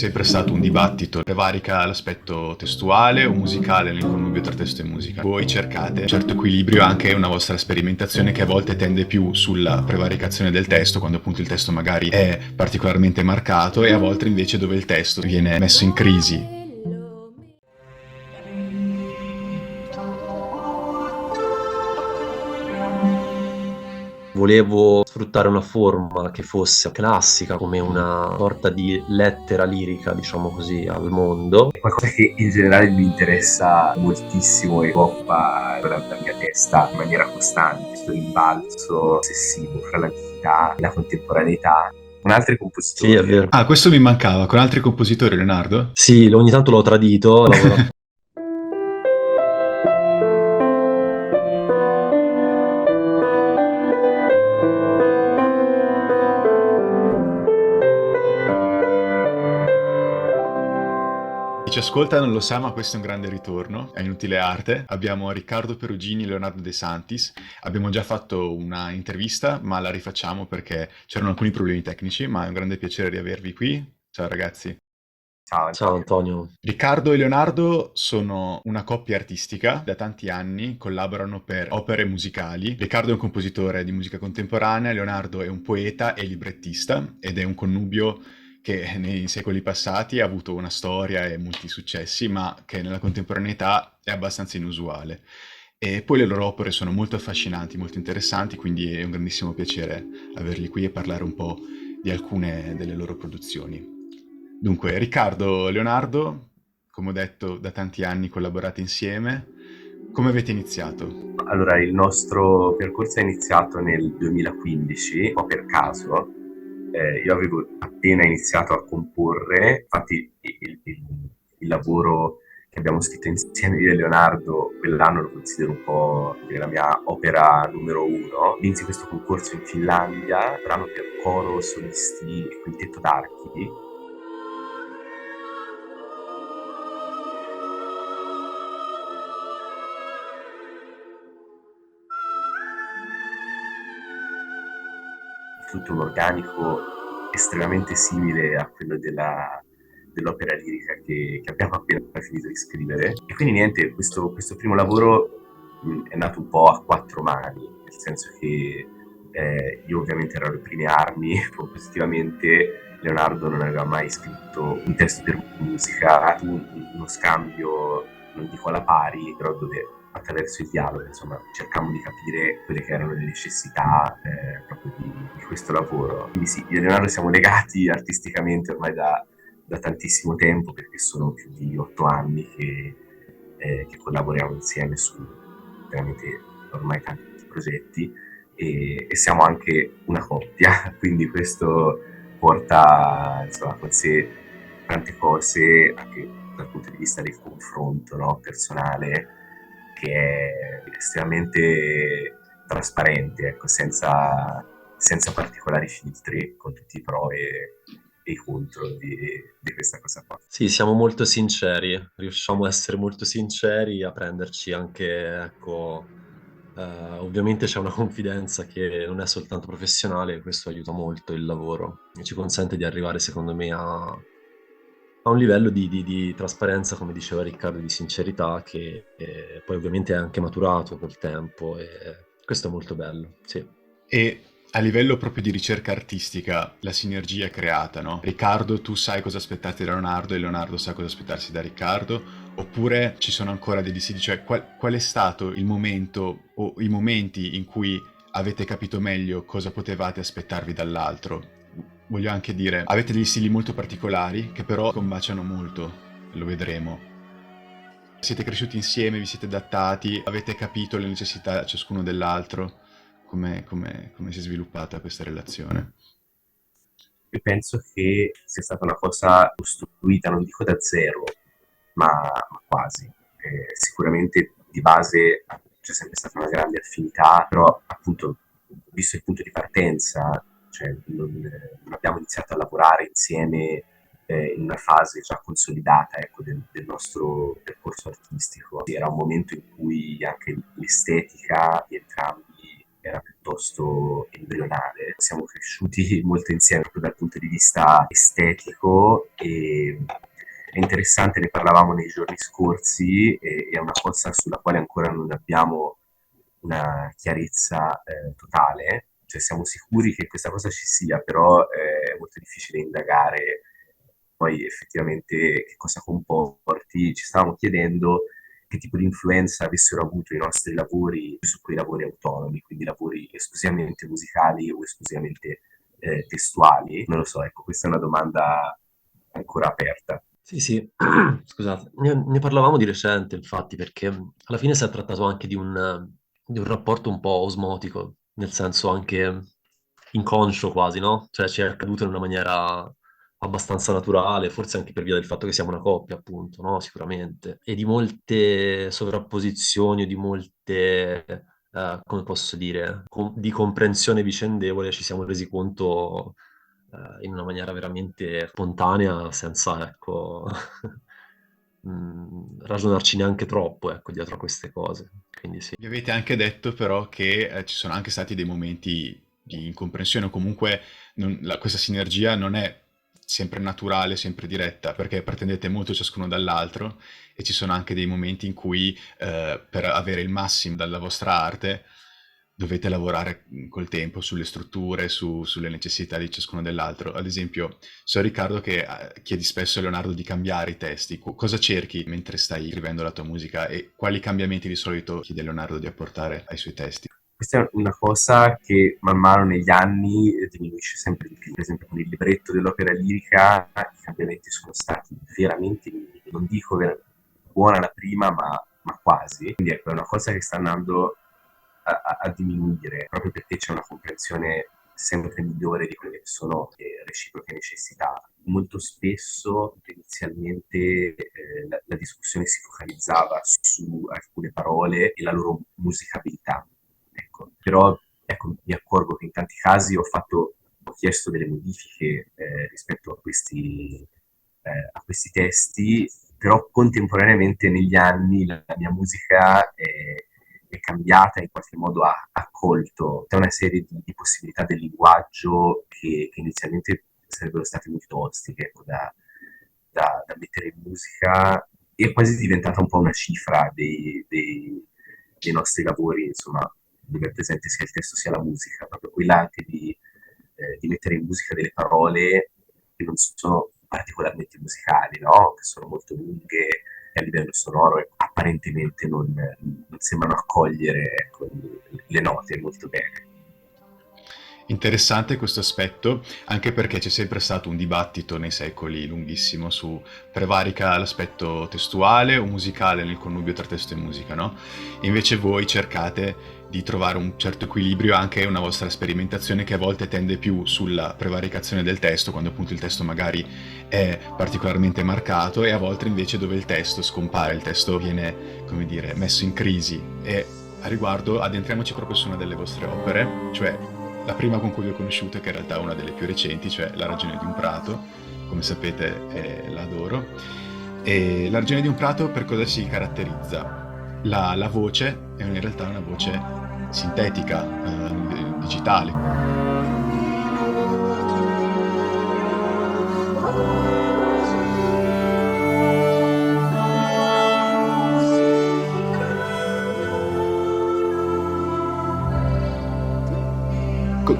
sempre stato un dibattito, prevarica l'aspetto testuale o musicale nel connubio tra testo e musica. Voi cercate un certo equilibrio anche una vostra sperimentazione che a volte tende più sulla prevaricazione del testo, quando appunto il testo magari è particolarmente marcato, e a volte invece dove il testo viene messo in crisi. Volevo sfruttare una forma che fosse classica, come una sorta di lettera lirica, diciamo così, al mondo. È qualcosa che in generale mi interessa moltissimo e occupa la mia testa in maniera costante, questo rimbalzo ossessivo fra l'antichità e la contemporaneità. Con altri Sì, è compositori. vero. Ah, questo mi mancava, con altri compositori, Leonardo? Sì, ogni tanto l'ho tradito, ho lavorato. Chi ci ascolta non lo sa, ma questo è un grande ritorno, è Inutile Arte. Abbiamo Riccardo Perugini e Leonardo De Santis. Abbiamo già fatto una intervista, ma la rifacciamo perché c'erano alcuni problemi tecnici, ma è un grande piacere riavervi qui. Ciao ragazzi. Ciao Ciao Antonio. Antonio. Riccardo e Leonardo sono una coppia artistica, da tanti anni collaborano per opere musicali. Riccardo è un compositore di musica contemporanea, Leonardo è un poeta e librettista ed è un connubio che nei secoli passati ha avuto una storia e molti successi, ma che nella contemporaneità è abbastanza inusuale. E poi le loro opere sono molto affascinanti, molto interessanti, quindi è un grandissimo piacere averli qui e parlare un po' di alcune delle loro produzioni. Dunque, Riccardo, Leonardo, come ho detto, da tanti anni collaborate insieme. Come avete iniziato? Allora, il nostro percorso è iniziato nel 2015, un po' per caso. Io avevo appena iniziato a comporre, infatti il lavoro che abbiamo scritto insieme io e Leonardo quell'anno lo considero un po' la mia opera numero uno. Vinsi questo concorso in Finlandia, brano per coro, solisti e quintetto d'archi. Tutto un organico estremamente simile a quello dell'opera lirica che abbiamo appena finito di scrivere. E quindi niente, questo primo lavoro è nato un po' a quattro mani, nel senso che io ovviamente ero alle prime armi compositivamente, Leonardo non aveva mai scritto un testo per musica, uno scambio, non dico alla pari, però dove attraverso il dialogo, insomma, cercammo di capire quelle che erano le necessità proprio di questo lavoro. Quindi sì, io e Leonardo siamo legati artisticamente ormai da tantissimo tempo, perché sono più di 8 anni che collaboriamo insieme su veramente ormai tanti progetti e siamo anche una coppia, quindi questo porta insomma con sé tante cose anche dal punto di vista del confronto, no, personale, che è estremamente trasparente, ecco, senza particolari filtri, con tutti i pro e i contro di questa cosa qua. Sì, siamo molto sinceri, riusciamo a essere molto sinceri, a prenderci anche, ecco, ovviamente c'è una confidenza che non è soltanto professionale, e questo aiuta molto il lavoro e ci consente di arrivare, secondo me, a un livello di trasparenza, come diceva Riccardo, di sincerità che poi ovviamente è anche maturato col tempo e questo è molto bello, sì. E a livello proprio di ricerca artistica, la sinergia è creata, no? Riccardo, tu sai cosa aspettarti da Leonardo e Leonardo sa cosa aspettarsi da Riccardo? Oppure ci sono ancora dei dissidi? Cioè, qual è stato il momento o i momenti in cui avete capito meglio cosa potevate aspettarvi dall'altro? Voglio anche dire, avete degli stili molto particolari che però combaciano molto, lo vedremo. Siete cresciuti insieme, vi siete adattati, avete capito le necessità ciascuno dell'altro? Come si è sviluppata questa relazione? Io penso che sia stata una cosa costruita, non dico da zero, ma quasi. Sicuramente di base c'è sempre stata una grande affinità, però appunto, visto il punto di partenza, cioè non abbiamo iniziato a lavorare insieme in una fase già consolidata, ecco, del nostro percorso artistico. Era un momento in cui anche l'estetica di entrambi era piuttosto embrionale. Siamo cresciuti molto insieme proprio dal punto di vista estetico e è interessante, ne parlavamo nei giorni scorsi e è una cosa sulla quale ancora non abbiamo una chiarezza totale, cioè siamo sicuri che questa cosa ci sia, però è molto difficile indagare poi effettivamente che cosa comporti. Ci stavamo chiedendo che tipo di influenza avessero avuto i nostri lavori su quei lavori autonomi, quindi lavori esclusivamente musicali o esclusivamente testuali. Non lo so, ecco, questa è una domanda ancora aperta. Sì, sì, scusate, ne parlavamo di recente, infatti, perché alla fine si è trattato anche di un rapporto un po' osmotico, nel senso anche inconscio quasi, no? Cioè ci è accaduto in una maniera abbastanza naturale, forse anche per via del fatto che siamo una coppia, appunto, no? Sicuramente. E di molte sovrapposizioni o di molte, come posso dire, di comprensione vicendevole ci siamo resi conto in una maniera veramente spontanea, senza, ecco, ragionarci neanche troppo, ecco, dietro a queste cose. Quindi sì. Mi avete anche detto però che ci sono anche stati dei momenti di incomprensione o comunque questa sinergia non è sempre naturale, sempre diretta, perché pretendete molto ciascuno dall'altro e ci sono anche dei momenti in cui per avere il massimo dalla vostra arte dovete lavorare col tempo sulle strutture, sulle necessità di ciascuno dell'altro. Ad esempio, so Riccardo che chiedi spesso a Leonardo di cambiare i testi. Cosa cerchi mentre stai scrivendo la tua musica e quali cambiamenti di solito chiede a Leonardo di apportare ai suoi testi? Questa è una cosa che man mano negli anni diminuisce sempre di più. Per esempio con il libretto dell'opera lirica i cambiamenti sono stati veramente minimi. Non dico buona la prima, ma quasi. Quindi ecco, è una cosa che sta andando a diminuire, proprio perché c'è una comprensione sempre migliore di quelle che sono le reciproche necessità. Molto spesso inizialmente la discussione si focalizzava su alcune parole e la loro musicabilità. Ecco. Però ecco, mi accorgo che in tanti casi ho chiesto delle modifiche rispetto a questi testi, però contemporaneamente negli anni la mia musica è cambiata, in qualche modo ha accolto tutta una serie di possibilità del linguaggio che inizialmente sarebbero state molto ostiche, ecco, da mettere in musica. È quasi diventata un po' una cifra dei nostri lavori, insomma, dove è presente sia il testo sia la musica, proprio quella anche di mettere in musica delle parole che non sono particolarmente musicali, no? Che sono molto lunghe e a livello sonoro apparentemente non sembrano accogliere, ecco, le note molto bene. Interessante questo aspetto, anche perché c'è sempre stato un dibattito nei secoli lunghissimo su prevarica l'aspetto testuale o musicale nel connubio tra testo e musica, no? E invece voi cercate di trovare un certo equilibrio, anche una vostra sperimentazione che a volte tende più sulla prevaricazione del testo, quando appunto il testo magari è particolarmente marcato, e a volte invece dove il testo scompare, il testo viene, come dire, messo in crisi. E a riguardo addentriamoci proprio su una delle vostre opere, cioè la prima con cui vi ho conosciuto, che in realtà è una delle più recenti, cioè La ragione di un prato, come sapete l'adoro. E La ragione di un prato per cosa si caratterizza? La voce è in realtà una voce sintetica, digitale.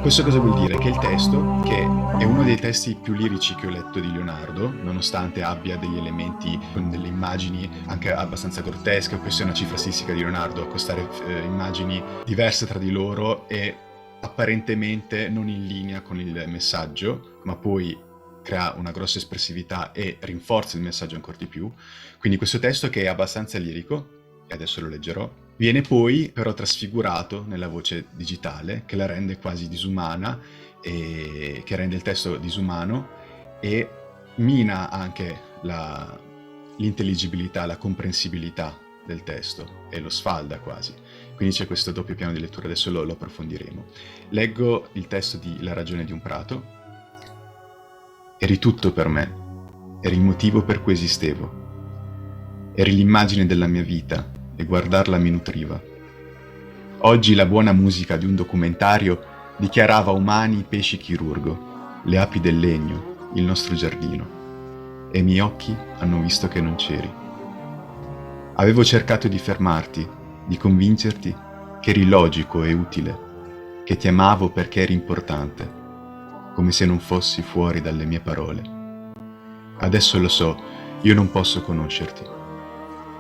Questo cosa vuol dire? Che il testo, che è uno dei testi più lirici che ho letto di Leonardo, nonostante abbia degli elementi con delle immagini anche abbastanza grottesche, questa è una cifra stilistica di Leonardo, accostare immagini diverse tra di loro e apparentemente non in linea con il messaggio, ma poi crea una grossa espressività e rinforza il messaggio ancora di più. Quindi questo testo, che è abbastanza lirico, e adesso lo leggerò, viene poi però trasfigurato nella voce digitale, che la rende quasi disumana, e che rende il testo disumano e mina anche l'intelligibilità, la comprensibilità del testo e lo sfalda quasi. Quindi c'è questo doppio piano di lettura, adesso lo approfondiremo. Leggo il testo di La ragione di un prato. Eri tutto per me, eri il motivo per cui esistevo, eri l'immagine della mia vita e guardarla mi nutriva. Oggi la buona musica di un documentario dichiarava umani i pesci chirurgo, le api del legno, il nostro giardino. E i miei occhi hanno visto che non c'eri. Avevo cercato di fermarti, di convincerti che eri logico e utile, che ti amavo perché eri importante, come se non fossi fuori dalle mie parole. Adesso lo so, io non posso conoscerti.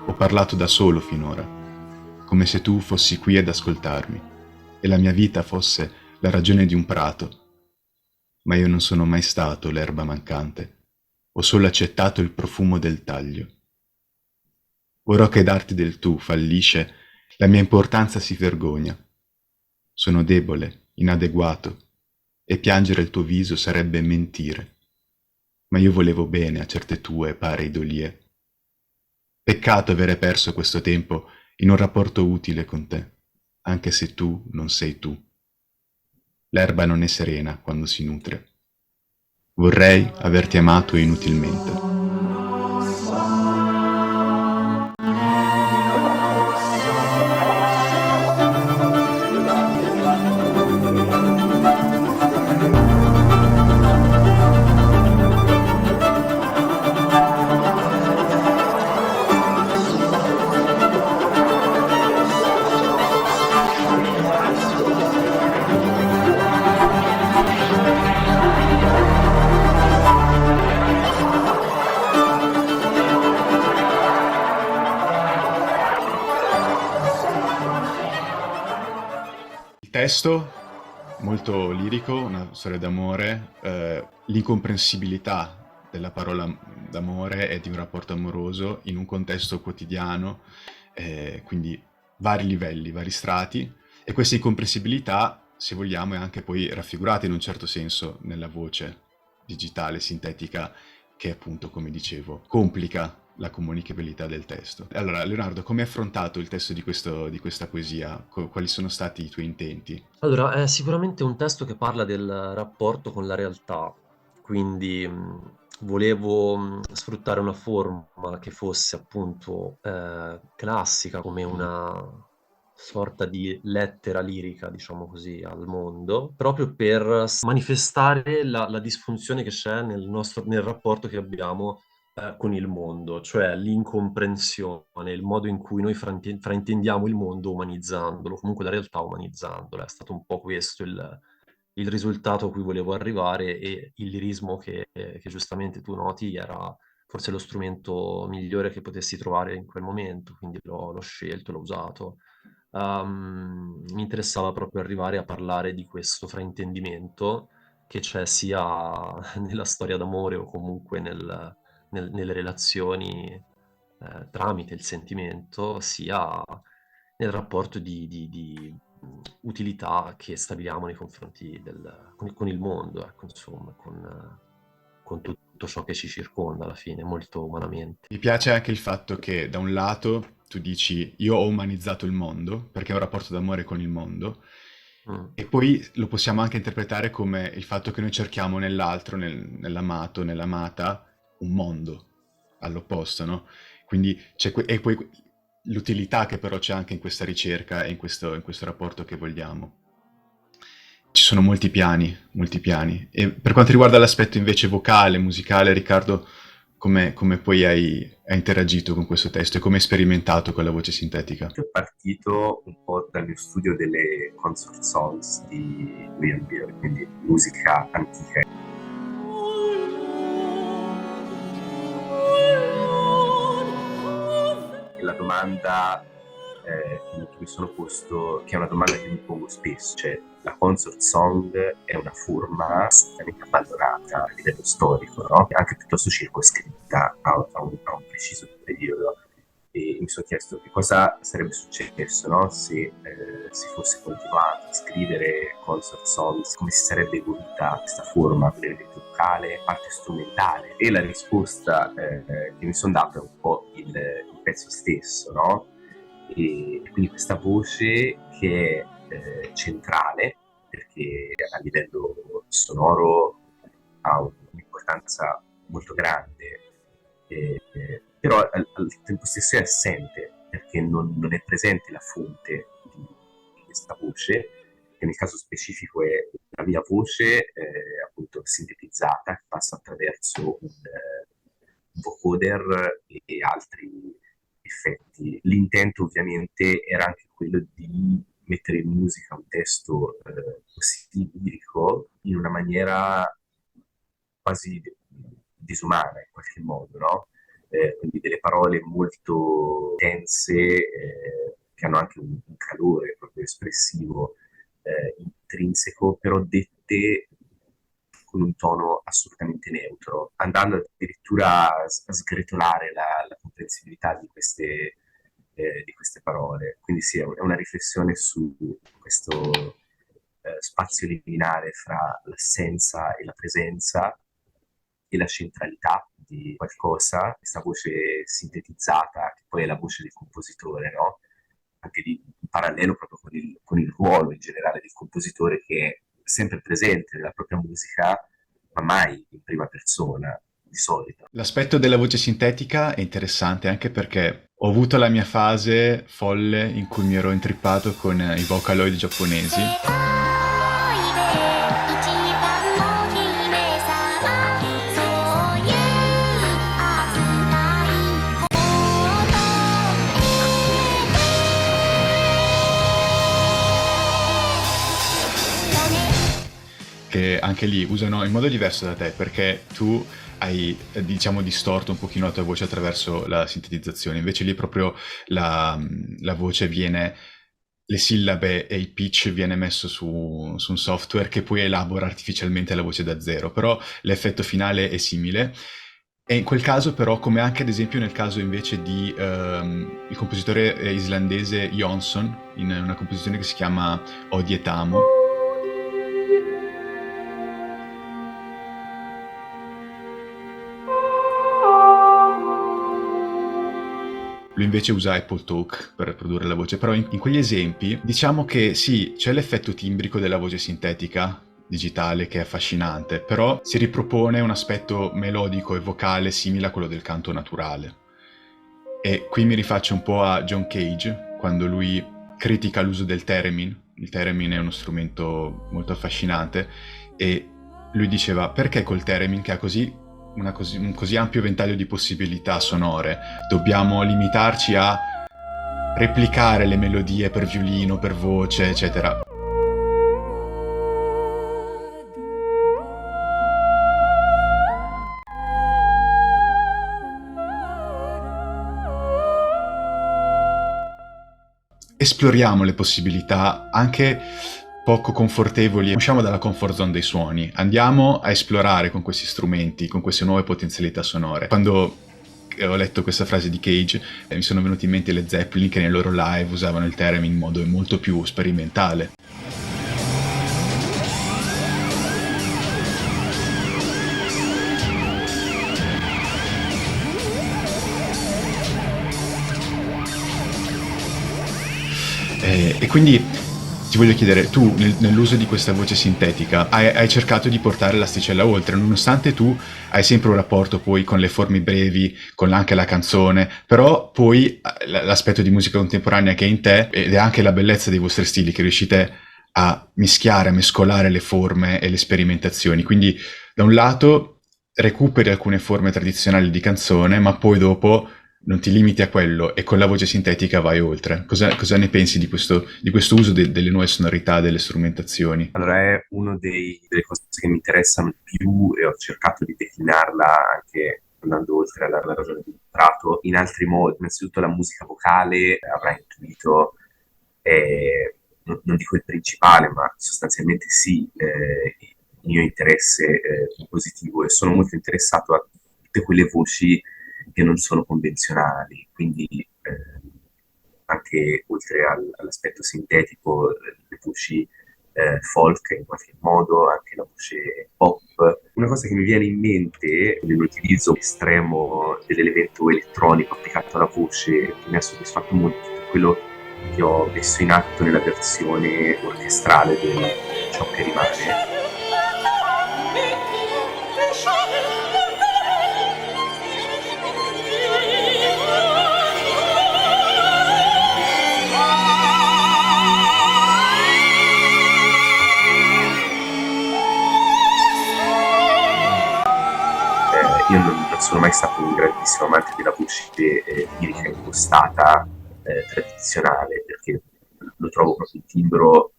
Ho parlato da solo finora, come se tu fossi qui ad ascoltarmi e la mia vita fosse la ragione di un prato. Ma io non sono mai stato l'erba mancante, ho solo accettato il profumo del taglio. Ora che darti del tu fallisce, la mia importanza si vergogna. Sono debole, inadeguato, e piangere il tuo viso sarebbe mentire. Ma io volevo bene a certe tue pareidolie. Peccato avere perso questo tempo in un rapporto utile con te, anche se tu non sei tu. L'erba non è serena quando si nutre. Vorrei averti amato inutilmente. Il testo, molto lirico, una storia d'amore, l'incomprensibilità della parola d'amore e di un rapporto amoroso in un contesto quotidiano, quindi vari livelli, vari strati, e questa incomprensibilità, se vogliamo, è anche poi raffigurata in un certo senso nella voce digitale, sintetica, che appunto, come dicevo, complica la comunicabilità del testo. Allora, Leonardo, come hai affrontato il testo di questa poesia? Quali sono stati i tuoi intenti? Allora, è sicuramente un testo che parla del rapporto con la realtà, quindi volevo sfruttare una forma che fosse appunto classica, come una sorta di lettera lirica, diciamo così, al mondo, proprio per manifestare la disfunzione che c'è nel rapporto che abbiamo con il mondo, cioè l'incomprensione, il modo in cui noi fraintendiamo il mondo umanizzandolo, comunque la realtà umanizzandola. È stato un po' questo il risultato a cui volevo arrivare, e il lirismo che giustamente tu noti era forse lo strumento migliore che potessi trovare in quel momento, quindi l'ho scelto, l'ho usato. Mi interessava proprio arrivare a parlare di questo fraintendimento che c'è sia nella storia d'amore o comunque nelle relazioni tramite il sentimento, sia nel rapporto di utilità che stabiliamo nei confronti con il mondo, ecco, insomma, con tutto ciò che ci circonda alla fine, molto umanamente. Mi piace anche il fatto che da un lato tu dici io ho umanizzato il mondo perché ho un rapporto d'amore con il mondo, Mm. e poi lo possiamo anche interpretare come il fatto che noi cerchiamo nell'altro, nell'amato, nell'amata, un mondo all'opposto, no? Quindi e poi l'utilità che però c'è anche in questa ricerca e in questo rapporto che vogliamo. Ci sono molti piani, molti piani. E per quanto riguarda l'aspetto invece vocale, musicale, Riccardo, come poi hai interagito con questo testo e come hai sperimentato con la voce sintetica? È partito un po' dal mio studio delle consort songs di William Beer, quindi musica antica. E la domanda che mi sono posto, che è una domanda che mi pongo spesso, cioè la consort song è una forma assolutamente abbandonata a livello storico, no? Anche piuttosto circoscritta a un preciso periodo. E mi sono chiesto che cosa sarebbe successo, no? Se si fosse continuato a scrivere consort songs, come si sarebbe evoluta questa forma, l'elemento vocale, parte strumentale. E la risposta che mi sono dato è un po' il pezzo stesso, no? E quindi questa voce che è centrale, perché a livello sonoro ha un'importanza molto grande, però al tempo stesso è assente, perché non è presente la fonte di questa voce, che nel caso specifico è la mia voce, appunto sintetizzata, che passa attraverso un vocoder e altri effetti. L'intento ovviamente era anche quello di mettere in musica un testo così lirico in una maniera quasi disumana in qualche modo, no? Quindi delle parole molto tense, che hanno anche un calore proprio espressivo intrinseco, però dette con un tono assolutamente neutro, andando addirittura a sgretolare la comprensibilità di queste parole. Quindi sì, è una riflessione su questo spazio liminare fra l'assenza e la presenza e la centralità di qualcosa, questa voce sintetizzata, che poi è la voce del compositore, no? Anche in parallelo proprio con il ruolo in generale del compositore, che è sempre presente nella propria musica, ma mai in prima persona, di solito. L'aspetto della voce sintetica è interessante anche perché ho avuto la mia fase folle in cui mi ero intrippato con i Vocaloid giapponesi. Che anche lì usano in modo diverso da te, perché tu hai, diciamo, distorto un pochino la tua voce attraverso la sintetizzazione, invece lì proprio la voce viene, le sillabe e il pitch viene messo su un software che poi elabora artificialmente la voce da zero, però l'effetto finale è simile. E in quel caso però, come anche ad esempio nel caso invece di il compositore islandese Jonsson, in una composizione che si chiama Odietamo, lui invece usa Apple Talk per produrre la voce, però in quegli esempi diciamo che sì, c'è l'effetto timbrico della voce sintetica digitale che è affascinante, però si ripropone un aspetto melodico e vocale simile a quello del canto naturale. E qui mi rifaccio un po' a John Cage, quando lui critica l'uso del theremin. Il theremin è uno strumento molto affascinante e lui diceva: perché col theremin, che ha un così ampio ventaglio di possibilità sonore, dobbiamo limitarci a replicare le melodie per violino, per voce, eccetera. Esploriamo le possibilità anche poco confortevoli, usciamo dalla comfort zone dei suoni, andiamo a esplorare con questi strumenti, con queste nuove potenzialità sonore. Quando ho letto questa frase di Cage mi sono venuti in mente le Zeppelin, che nei loro live usavano il theremin in modo molto più sperimentale. E quindi ti voglio chiedere, tu nell'uso di questa voce sintetica hai cercato di portare l'asticella oltre, nonostante tu hai sempre un rapporto poi con le forme brevi, con anche la canzone, però poi l'aspetto di musica contemporanea che è in te, ed è anche la bellezza dei vostri stili, che riuscite a mischiare, a mescolare le forme e le sperimentazioni. Quindi da un lato recuperi alcune forme tradizionali di canzone, ma poi dopo non ti limiti a quello e con la voce sintetica vai oltre. Cosa ne pensi di questo uso delle nuove sonorità, delle strumentazioni? Allora, è una delle cose che mi interessano di più e ho cercato di declinarla anche andando oltre alla ragione di Prato in altri modi. Innanzitutto la musica vocale, avrai intuito, è, non dico il principale, ma sostanzialmente sì, il mio interesse compositivo, e sono molto interessato a tutte quelle voci che non sono convenzionali, quindi anche oltre all'aspetto sintetico, le voci folk in qualche modo, anche la voce pop. Una cosa che mi viene in mente nell'utilizzo estremo dell'elemento elettronico applicato alla voce, che mi ha soddisfatto molto, è quello che ho messo in atto nella versione orchestrale di Ciò che rimane. io non sono mai stato un grandissimo amante della voce lirica impostata tradizionale, perché lo trovo proprio un timbro,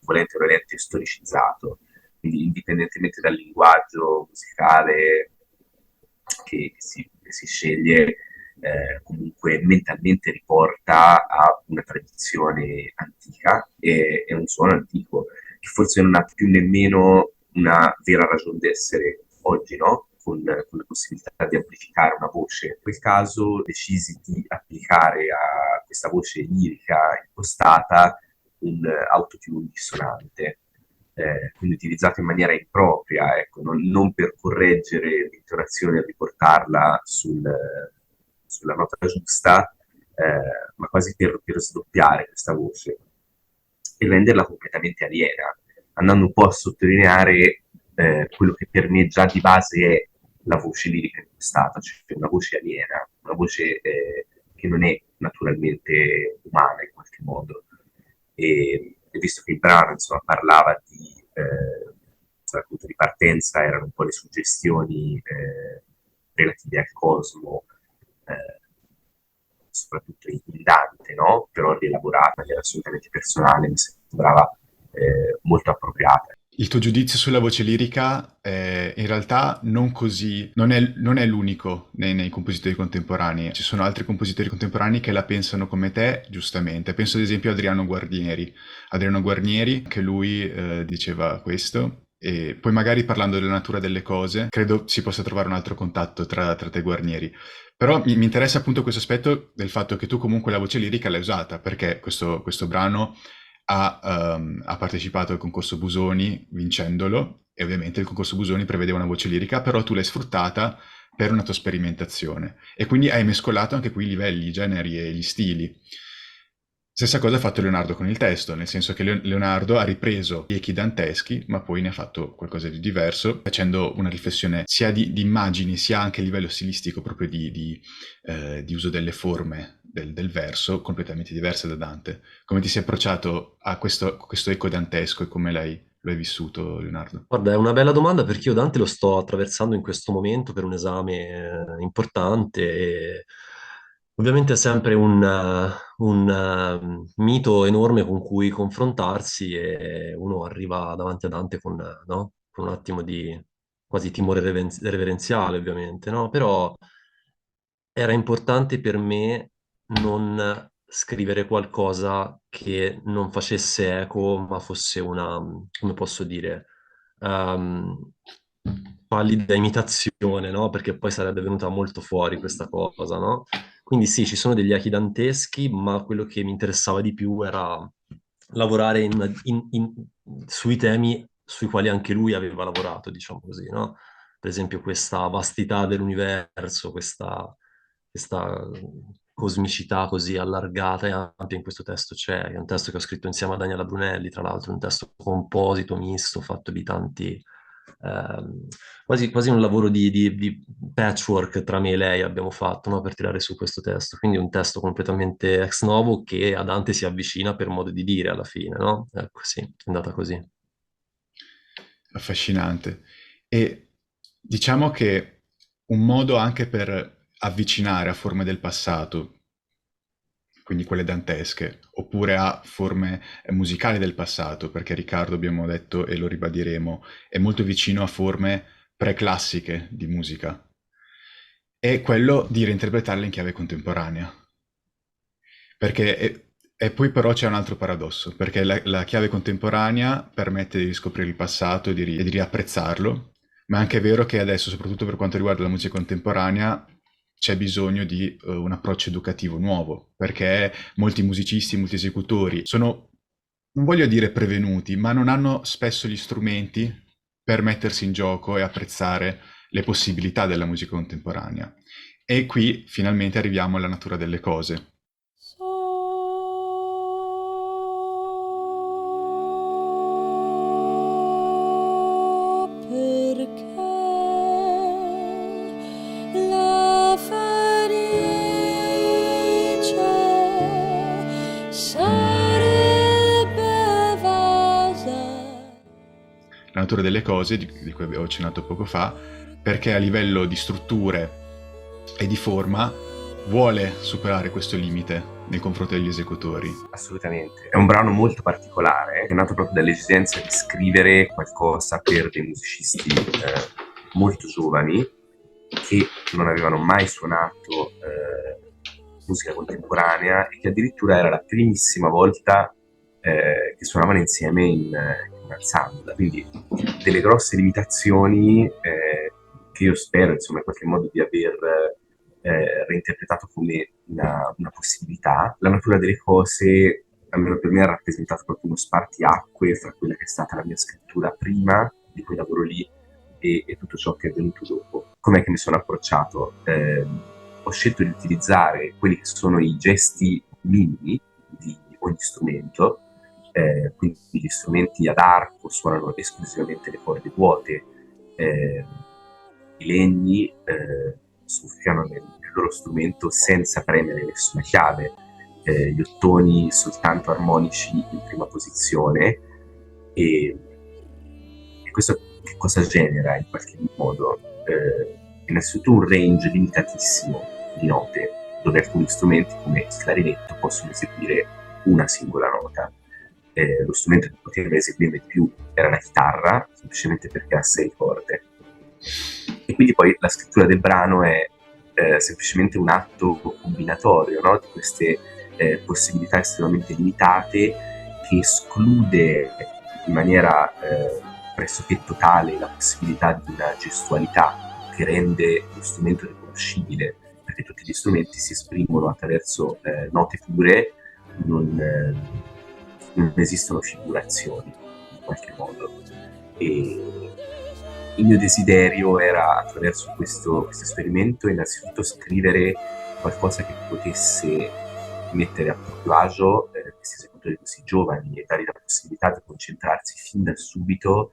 volente o nolente, storicizzato. Quindi indipendentemente dal linguaggio musicale che si sceglie, comunque mentalmente riporta a una tradizione antica e un suono antico, che forse non ha più nemmeno una vera ragione d'essere oggi, no? Con la possibilità di amplificare una voce. In quel caso decisi di applicare a questa voce lirica impostata un autotune dissonante, quindi utilizzato in maniera impropria, ecco, non per correggere l'intonazione e riportarla sulla nota giusta, ma quasi per sdoppiare questa voce e renderla completamente aliena, andando un po' a sottolineare quello che per me già di base è la voce lirica impostata, cioè una voce aliena, una voce che non è naturalmente umana in qualche modo. E visto che il brano insomma, parlava di, insomma, il punto di partenza erano un po' le suggestioni relative al cosmo, eh, soprattutto in Dante, no? Però rielaborata in maniera assolutamente personale, mi sembrava molto appropriata. Il tuo giudizio sulla voce lirica è in realtà non così, non è l'unico nei compositori contemporanei. Ci sono altri compositori contemporanei che la pensano come te, giustamente. Penso ad esempio a Adriano Guarnieri. Adriano Guarnieri, che lui diceva questo. E poi magari parlando della natura delle cose, credo si possa trovare un altro contatto tra te e Guarnieri. Però mi interessa appunto questo aspetto del fatto che tu comunque la voce lirica l'hai usata, perché questo brano ha partecipato al concorso Busoni vincendolo e ovviamente il concorso Busoni prevedeva una voce lirica, però tu l'hai sfruttata per una tua sperimentazione e quindi hai mescolato anche qui i livelli, i generi e gli stili. Stessa cosa ha fatto Leonardo con il testo, nel senso che Leonardo ha ripreso gli echi danteschi, ma poi ne ha fatto qualcosa di diverso, facendo una riflessione sia di immagini, sia anche a livello stilistico, proprio di uso delle forme del verso, completamente diverse da Dante. Come ti sei approcciato a questo eco dantesco e come lo hai vissuto, Leonardo? Guarda, è una bella domanda perché io Dante lo sto attraversando in questo momento per un esame importante e ovviamente è sempre un mito enorme con cui confrontarsi e uno arriva davanti a Dante con, no? Con un attimo di quasi timore reverenziale, ovviamente, no? Però era importante per me non scrivere qualcosa che non facesse eco, ma fosse una, come posso dire, ehm, pallida imitazione, no? Perché poi sarebbe venuta molto fuori questa cosa, no? Quindi sì, ci sono degli echi danteschi, ma quello che mi interessava di più era lavorare sui temi sui quali anche lui aveva lavorato, diciamo così, no? Per esempio questa vastità dell'universo, questa cosmicità così allargata e ampia in questo testo c'è. È un testo che ho scritto insieme a Daniela Brunelli, tra l'altro, un testo composito, misto, fatto di tanti... quasi un lavoro di patchwork tra me e lei abbiamo fatto, no, per tirare su questo testo. Quindi un testo completamente ex novo che a Dante si avvicina per modo di dire alla fine, no? Ecco, sì, è andata così. Affascinante. E diciamo che un modo anche per avvicinare a forme del passato, quindi quelle dantesche, oppure a forme musicali del passato, perché Riccardo, abbiamo detto e lo ribadiremo, è molto vicino a forme preclassiche di musica, è quello di reinterpretarle in chiave contemporanea. Perché e poi però c'è un altro paradosso, perché la chiave contemporanea permette di riscoprire il passato e di riapprezzarlo, ma è anche vero che adesso, soprattutto per quanto riguarda la musica contemporanea, c'è bisogno di un approccio educativo nuovo, perché molti musicisti, molti esecutori sono, non voglio dire prevenuti, ma non hanno spesso gli strumenti per mettersi in gioco e apprezzare le possibilità della musica contemporanea. E qui finalmente arriviamo alla natura delle cose. So perché la felice sarebbe evasa. La natura delle cose, di cui avevo accennato poco fa, perché a livello di strutture e di forma vuole superare questo limite nei confronti degli esecutori. Assolutamente. È un brano molto particolare, è nato proprio dall'esigenza di scrivere qualcosa per dei musicisti molto giovani che non avevano mai suonato musica contemporanea e che addirittura era la primissima volta che suonavano insieme in ensemble. Quindi delle grosse limitazioni che io spero, insomma, in qualche modo di aver reinterpretato come una possibilità. La natura delle cose, almeno per me, ha rappresentato proprio uno spartiacque fra quella che è stata la mia scrittura prima di quel lavoro lì e tutto ciò che è venuto dopo. Com'è che mi sono approcciato? Ho scelto di utilizzare quelli che sono i gesti minimi di ogni strumento, quindi gli strumenti ad arco suonano esclusivamente le corde vuote, i legni soffiano nel loro strumento senza premere nessuna chiave, gli ottoni soltanto armonici in prima posizione, e questo che cosa genera in qualche modo? Innanzitutto un range limitatissimo di note, dove alcuni strumenti come il clarinetto possono eseguire una singola nota. Lo strumento che poteva eseguirne di più era la chitarra, semplicemente perché ha 6 corde. E quindi poi la scrittura del brano è semplicemente un atto combinatorio, no? Di queste possibilità estremamente limitate, che esclude in maniera pressoché totale la possibilità di una gestualità che rende lo strumento riconoscibile, perché tutti gli strumenti si esprimono attraverso note pure, non esistono figurazioni in qualche modo. E il mio desiderio era, attraverso questo esperimento, innanzitutto scrivere qualcosa che potesse mettere a proprio agio questi esecutori così giovani e dare la possibilità di concentrarsi fin da subito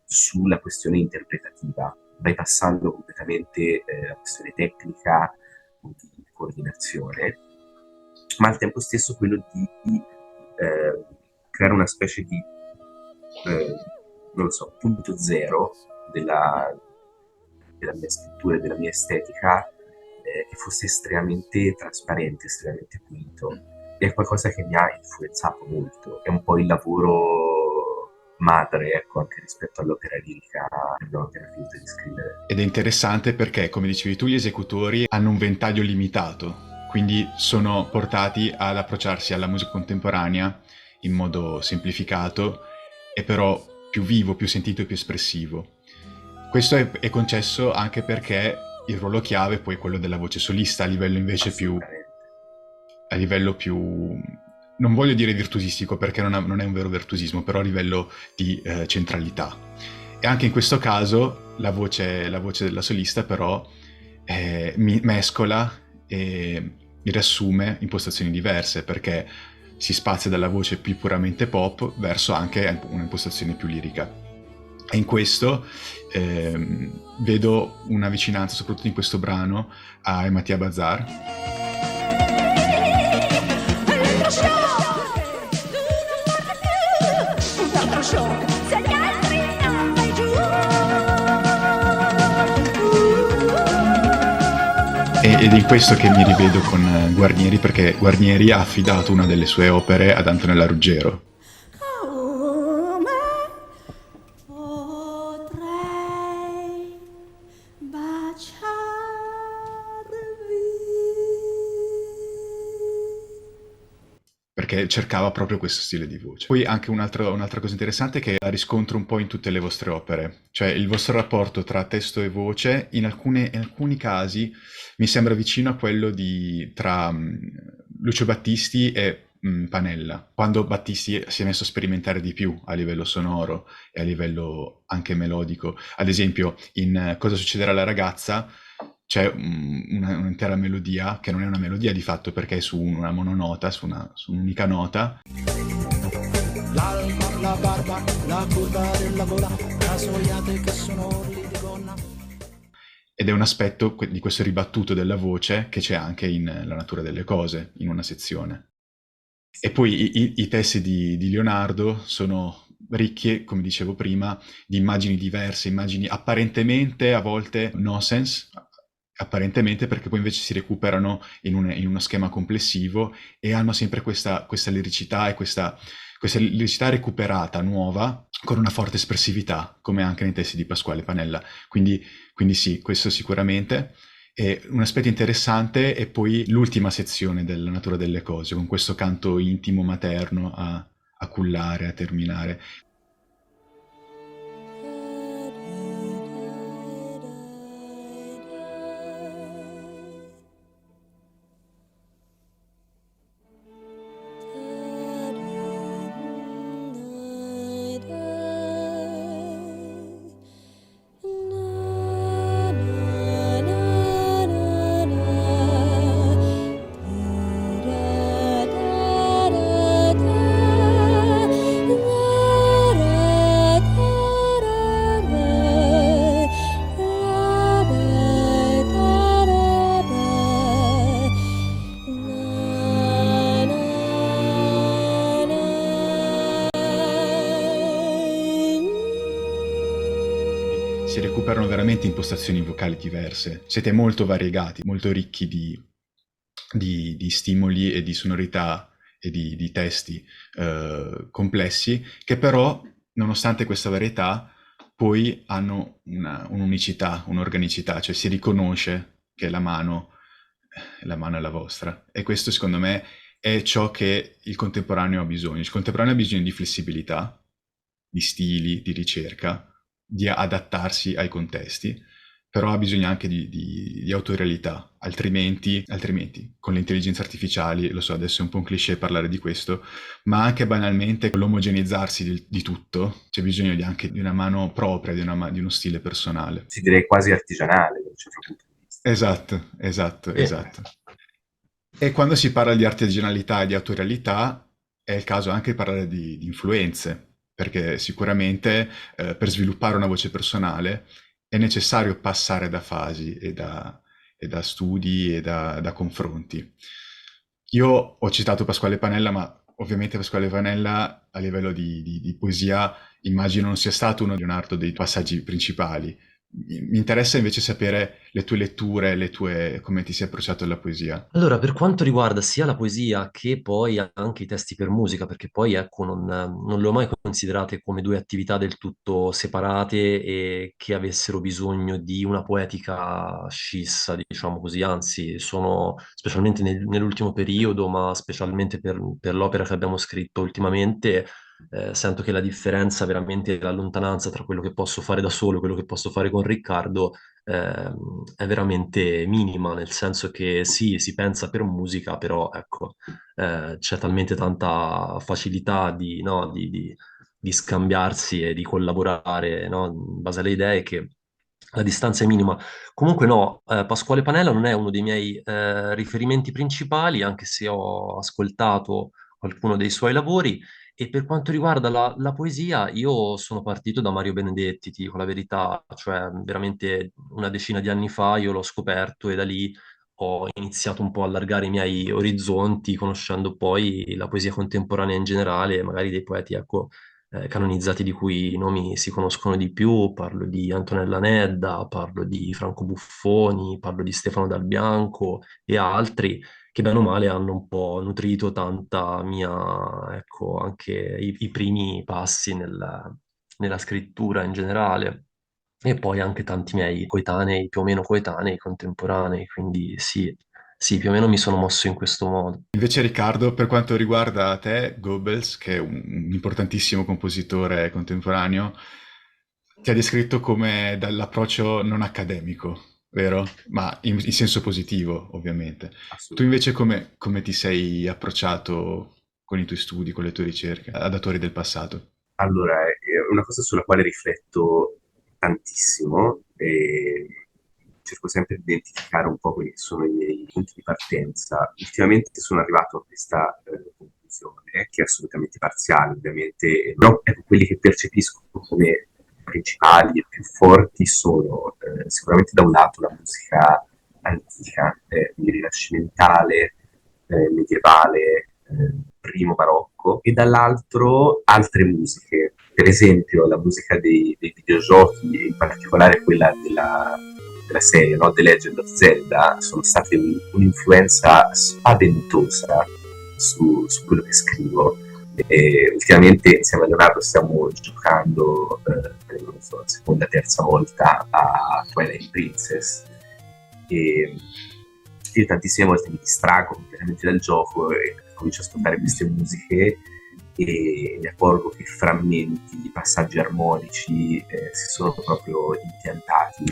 sulla questione interpretativa, bypassando completamente la questione tecnica o di coordinazione, ma al tempo stesso quello di creare una specie di non lo so, punto zero della mia scrittura e della mia estetica, che fosse estremamente trasparente, estremamente pulito. E è qualcosa che mi ha influenzato molto. È un po' il lavoro madre, ecco, anche rispetto all'opera lirica che abbiamo appena finito di scrivere. Ed è interessante perché, come dicevi tu, gli esecutori hanno un ventaglio limitato, quindi sono portati ad approcciarsi alla musica contemporanea in modo semplificato e però più vivo, più sentito e più espressivo. Questo è concesso anche perché il ruolo chiave poi è quello della voce solista, a livello invece più... a livello più... non voglio dire virtuosistico perché non è un vero virtuosismo, però a livello di centralità. E anche in questo caso la voce della solista però mescola e riassume impostazioni diverse, perché si spazia dalla voce più puramente pop verso anche un'impostazione più lirica. E in questo vedo una vicinanza, soprattutto in questo brano, a Mattia Bazar. Ed è in questo che mi rivedo con Guarnieri, perché Guarnieri ha affidato una delle sue opere ad Antonella Ruggero. Perché cercava proprio questo stile di voce. Poi anche un'altra cosa interessante che la riscontro un po' in tutte le vostre opere, cioè il vostro rapporto tra testo e voce in alcuni casi mi sembra vicino a quello tra Lucio Battisti e Panella, quando Battisti si è messo a sperimentare di più a livello sonoro e a livello anche melodico. Ad esempio in Cosa succederà alla ragazza c'è un'intera melodia che non è una melodia di fatto, perché è su una mononota, su un'unica nota. L'alma, la barba, la curva della gola, rasojate che sono orli di gonna. Ed è un aspetto di questo ribattuto della voce che c'è anche in La natura delle cose, in una sezione. E poi i testi di Leonardo sono ricchi, come dicevo prima, di immagini diverse, immagini apparentemente a volte nonsense, apparentemente, perché poi invece si recuperano in uno schema complessivo e hanno sempre questa liricità e questa liricità recuperata, nuova, con una forte espressività, come anche nei testi di Pasquale Panella. Quindi sì, questo sicuramente. E un aspetto interessante è poi l'ultima sezione della natura delle cose, con questo canto intimo materno a cullare, a terminare. Si recuperano veramente impostazioni vocali diverse. Siete molto variegati, molto ricchi di stimoli e di sonorità e di testi complessi, che però, nonostante questa varietà, poi hanno un'unicità, un'organicità, cioè si riconosce che la mano è la vostra. E questo, secondo me, è ciò che il contemporaneo ha bisogno. Il contemporaneo ha bisogno di flessibilità, di stili, di ricerca, di adattarsi ai contesti, però ha bisogno anche di autorialità, altrimenti con le intelligenze artificiali, lo so, adesso è un po' un cliché parlare di questo, ma anche banalmente con l'omogenizzarsi di tutto, c'è bisogno anche di una mano propria, di uno stile personale. Si direi quasi artigianale da un certo punto di vista. Esatto. E quando si parla di artigianalità e di autorialità, è il caso anche di parlare di influenze, perché sicuramente per sviluppare una voce personale è necessario passare da fasi e da studi e da confronti. Io ho citato Pasquale Panella, ma ovviamente Pasquale Panella a livello di poesia immagino non sia stato uno, Leonardo, dei passaggi principali. Mi interessa invece sapere le tue letture, come ti sei approcciato alla poesia. Allora, per quanto riguarda sia la poesia che poi anche i testi per musica, perché poi ecco, non le ho mai considerate come due attività del tutto separate e che avessero bisogno di una poetica scissa, diciamo così, anzi, sono specialmente nell'ultimo periodo, ma specialmente per l'opera che abbiamo scritto ultimamente, sento che la differenza, veramente la lontananza tra quello che posso fare da solo e quello che posso fare con Riccardo è veramente minima, nel senso che sì, si pensa per musica, però ecco, c'è talmente tanta facilità no, di scambiarsi e di collaborare, no, in base alle idee che la distanza è minima. Comunque no, Pasquale Panella non è uno dei miei riferimenti principali, anche se ho ascoltato qualcuno dei suoi lavori. E per quanto riguarda la poesia, io sono partito da Mario Benedetti, ti dico la verità, cioè veramente una decina di anni fa io l'ho scoperto e da lì ho iniziato un po' a allargare i miei orizzonti, conoscendo poi la poesia contemporanea in generale, magari dei poeti, ecco, canonizzati di cui i nomi si conoscono di più. Parlo di Antonella Nedda, parlo di Franco Buffoni, parlo di Stefano Dal Bianco e altri che bene o male hanno un po' nutrito tanta mia, ecco, anche i primi passi nella scrittura in generale. E poi anche tanti miei coetanei, più o meno coetanei, contemporanei, quindi sì, sì, più o meno mi sono mosso in questo modo. Invece Riccardo, per quanto riguarda te, Goebbels, che è un importantissimo compositore contemporaneo, ti ha descritto come dall'approccio non accademico, vero? Ma in senso positivo, ovviamente. Tu Assolutamente. invece come ti sei approcciato con i tuoi studi, con le tue ricerche, ad autori del passato? Allora, è una cosa sulla quale rifletto tantissimo e cerco sempre di identificare un po' quelli che sono i miei punti di partenza. Ultimamente sono arrivato a questa conclusione, che è assolutamente parziale, ovviamente, però ecco, quelli che percepisco come principali e più forti sono sicuramente da un lato la musica antica, quindi rinascimentale, medievale, primo barocco, e dall'altro altre musiche, per esempio la musica dei videogiochi, in particolare quella della serie, no? The Legend of Zelda, sono state un'influenza spaventosa su quello che scrivo. E ultimamente insieme a Leonardo stiamo giocando non so, la seconda, terza volta a Twilight Princess, e io tantissime volte mi distraggo completamente dal gioco e comincio a ascoltare queste musiche e mi accorgo che i frammenti, i passaggi armonici si sono proprio impiantati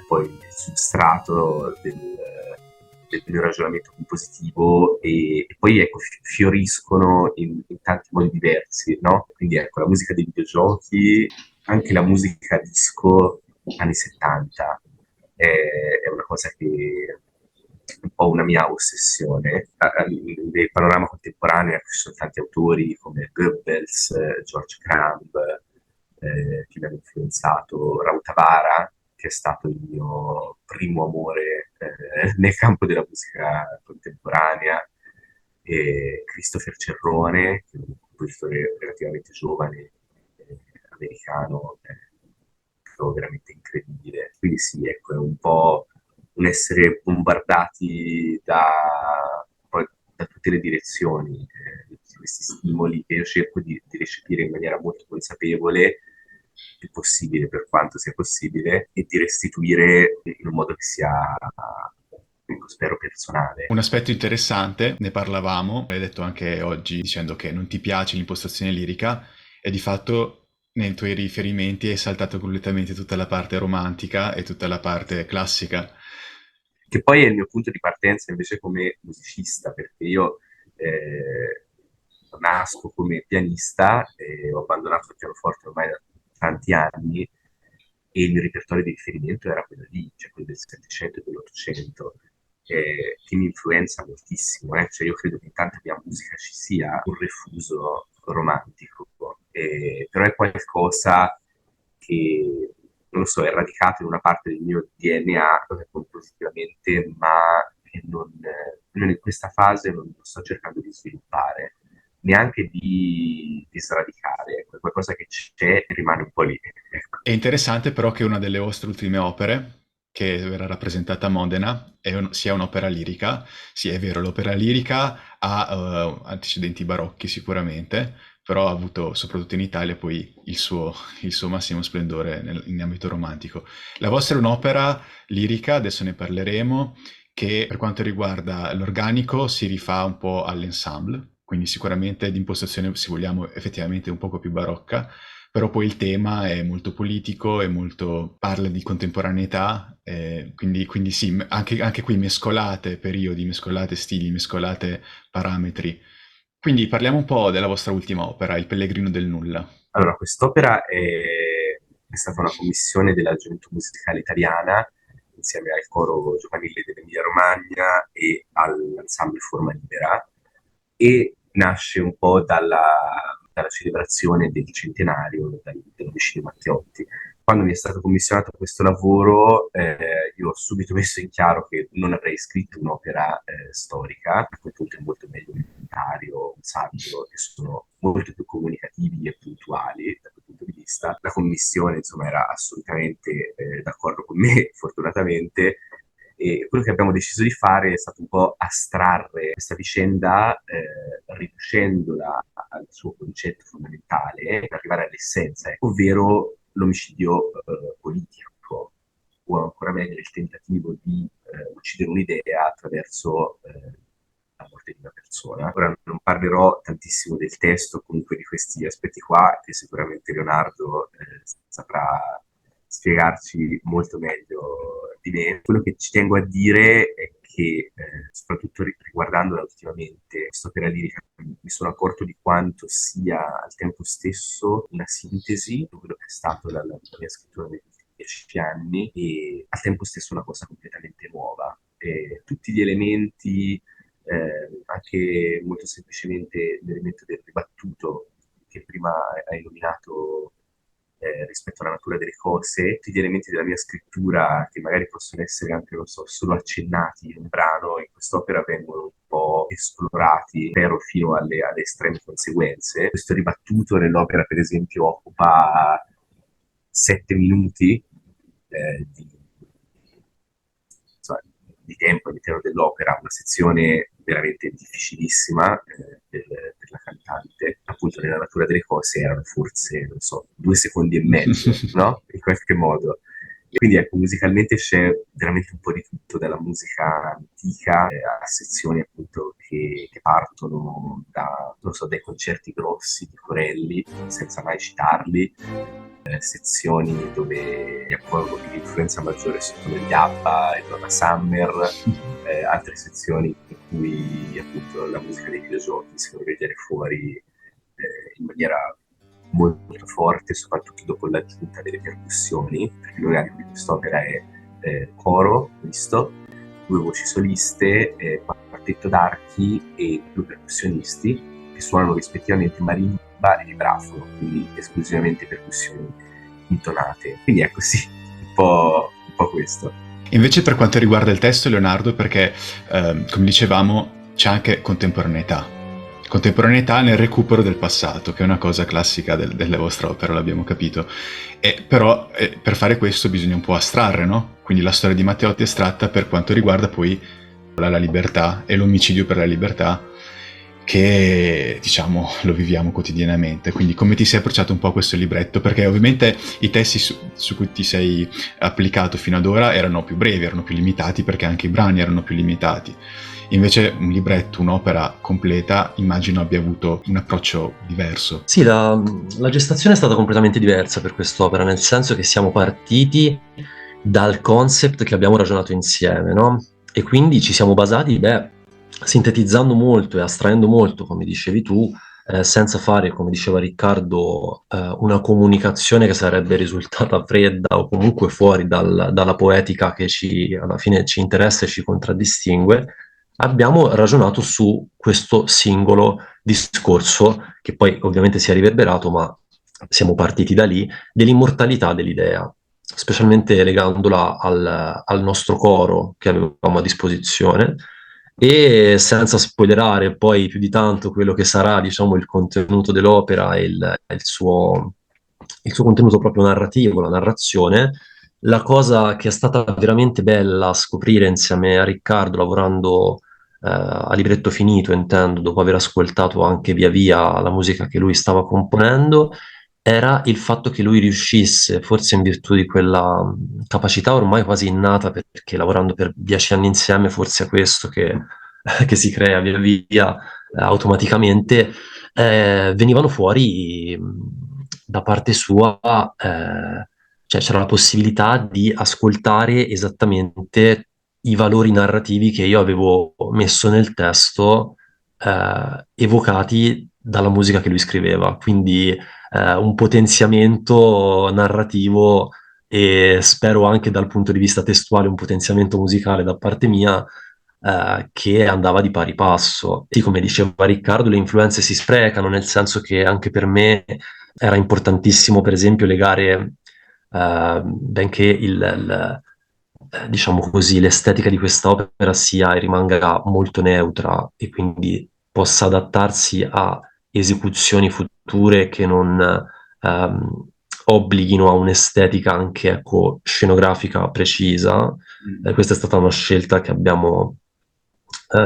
poi nel substrato del mio ragionamento compositivo, e poi ecco, fioriscono in tanti modi diversi, no? Quindi ecco, la musica dei videogiochi, anche la musica disco anni 70 è una cosa che è un po' una mia ossessione. Nel panorama contemporaneo ci sono tanti autori come Goebbels, George Crumb, che mi hanno influenzato, Rautavaara, che è stato il mio primo amore nel campo della musica contemporanea, e Christopher Cerrone, che è un compositore relativamente giovane, americano, trovo veramente incredibile. Quindi sì, ecco, è un po' un essere bombardati poi da tutte le direzioni, di questi stimoli che io cerco di recepire in maniera molto consapevole, il possibile per quanto sia possibile, e di restituire in un modo che sia, ecco, spero, personale. Un aspetto interessante, ne parlavamo, l'hai detto anche oggi dicendo che non ti piace l'impostazione lirica e di fatto nei tuoi riferimenti hai saltato completamente tutta la parte romantica e tutta la parte classica. Che poi è il mio punto di partenza invece come musicista, perché io nasco come pianista e ho abbandonato il pianoforte ormai da tanti anni, e il mio repertorio di riferimento era quello lì, cioè quello del Settecento e dell'Ottocento, che mi influenza moltissimo. Cioè io credo che in tanta mia musica ci sia un refuso romantico, però è qualcosa che, non lo so, è radicato in una parte del mio DNA positivamente, ma che non in questa fase non sto cercando di sviluppare, neanche di sradicare. Ecco, è qualcosa che c'è e rimane un po' lì. Ecco. È interessante però che una delle vostre ultime opere, che verrà rappresentata a Modena, sia un'opera lirica. Sì, è vero, l'opera lirica ha antecedenti barocchi sicuramente, però ha avuto, soprattutto in Italia, poi il suo massimo splendore in ambito romantico. La vostra è un'opera lirica, adesso ne parleremo, che per quanto riguarda l'organico si rifà un po' all'ensemble, quindi sicuramente di impostazione, se vogliamo, effettivamente un poco più barocca, però poi il tema è molto politico e molto parla di contemporaneità, quindi sì, anche qui mescolate periodi, mescolate stili, mescolate parametri. Quindi parliamo un po' della vostra ultima opera, Il Pellegrino del Nulla. Allora, quest'opera è stata una commissione della Gioventù Musicale Italiana insieme al coro giovanile dell'Emilia-Romagna e all'ensemble Forma Libera, e nasce un po' dalla celebrazione del centenario dell'omicidio Matteotti. Quando mi è stato commissionato questo lavoro, io ho subito messo in chiaro che non avrei scritto un'opera storica. A quel punto è molto meglio un documentario, un saggio, che sono molto più comunicativi e puntuali da quel punto di vista. La commissione, insomma, era assolutamente d'accordo con me, fortunatamente, e quello che abbiamo deciso di fare è stato un po' astrarre questa vicenda, riducendola al suo concetto fondamentale, per arrivare all'essenza, ovvero l'omicidio politico, o ancora meglio il tentativo di uccidere un'idea attraverso la morte di una persona. Ora non parlerò tantissimo del testo, comunque di questi aspetti qua, che sicuramente Leonardo saprà spiegarci molto meglio di me. Quello che ci tengo a dire è che, soprattutto riguardandola ultimamente, quest'opera lirica, mi sono accorto di quanto sia al tempo stesso una sintesi di quello che è stato la mia scrittura negli ultimi 10 anni, e al tempo stesso una cosa completamente nuova. Tutti gli elementi, anche molto semplicemente l'elemento del ribattuto che prima hai nominato, rispetto alla natura delle cose, tutti gli elementi della mia scrittura che magari possono essere anche, non so, solo accennati in un brano, in quest'opera vengono un po' esplorati, spero fino alle estreme conseguenze. Questo ribattuto nell'opera, per esempio, occupa 7 minuti di, insomma, di tempo all'interno dell'opera, una sezione veramente difficilissima per la cantante. Appunto, nella natura delle cose erano forse, non so, 2 secondi e mezzo, no? In qualche modo. E quindi ecco, musicalmente c'è veramente un po' di tutto, dalla musica antica a sezioni appunto che partono da, non so, dai concerti grossi di Corelli, senza mai citarli, sezioni dove mi accorgo che l'influenza maggiore sono gli ABBA e Donna Summer, altre sezioni in cui appunto la musica dei videogiochi si può vedere fuori in maniera molto forte, soprattutto dopo l'aggiunta delle percussioni, perché l'organico di quest'opera è coro, misto, 2 voci soliste, quartetto d'archi e 2 percussionisti che suonano rispettivamente marimba e vibrafono, quindi esclusivamente percussioni intonate. Quindi ecco, sì, un po' questo. Invece per quanto riguarda il testo, Leonardo, perché come dicevamo c'è anche contemporaneità nel recupero del passato, che è una cosa classica della vostra opera, l'abbiamo capito. Però per fare questo bisogna un po' astrarre, no? Quindi la storia di Matteotti è astratta per quanto riguarda poi la libertà e l'omicidio per la libertà, che diciamo lo viviamo quotidianamente. Quindi come ti sei approcciato un po' a questo libretto? Perché ovviamente i testi su cui ti sei applicato fino ad ora erano più brevi, erano più limitati, perché anche i brani erano più limitati. Invece un libretto, un'opera completa, immagino abbia avuto un approccio diverso. Sì, la gestazione è stata completamente diversa per quest'opera, nel senso che siamo partiti dal concept che abbiamo ragionato insieme, no? E quindi ci siamo basati, sintetizzando molto e astraendo molto, come dicevi tu, senza fare, come diceva Riccardo, una comunicazione che sarebbe risultata fredda o comunque fuori dalla poetica che alla fine ci interessa e ci contraddistingue. Abbiamo ragionato su questo singolo discorso, che poi ovviamente si è riverberato, ma siamo partiti da lì, dell'immortalità dell'idea, specialmente legandola al nostro coro che avevamo a disposizione, e senza spoilerare poi più di tanto quello che sarà, diciamo, il contenuto dell'opera e il suo contenuto proprio narrativo, la narrazione. La cosa che è stata veramente bella scoprire insieme a Riccardo, lavorando a libretto finito, intendo, dopo aver ascoltato anche via via la musica che lui stava componendo, era il fatto che lui riuscisse, forse in virtù di quella capacità ormai quasi innata, perché lavorando per 10 anni insieme, forse è questo che si crea via via automaticamente, venivano fuori da parte sua, cioè c'era la possibilità di ascoltare esattamente i valori narrativi che io avevo messo nel testo, evocati dalla musica che lui scriveva. Quindi un potenziamento narrativo e spero anche dal punto di vista testuale un potenziamento musicale da parte mia, che andava di pari passo. E come diceva Riccardo, le influenze si sprecano, nel senso che anche per me era importantissimo, per esempio, legare, benché diciamo così, l'estetica di questa opera sia e rimanga molto neutra e quindi possa adattarsi a esecuzioni future che non obblighino a un'estetica anche, ecco, scenografica precisa. Questa è stata una scelta che abbiamo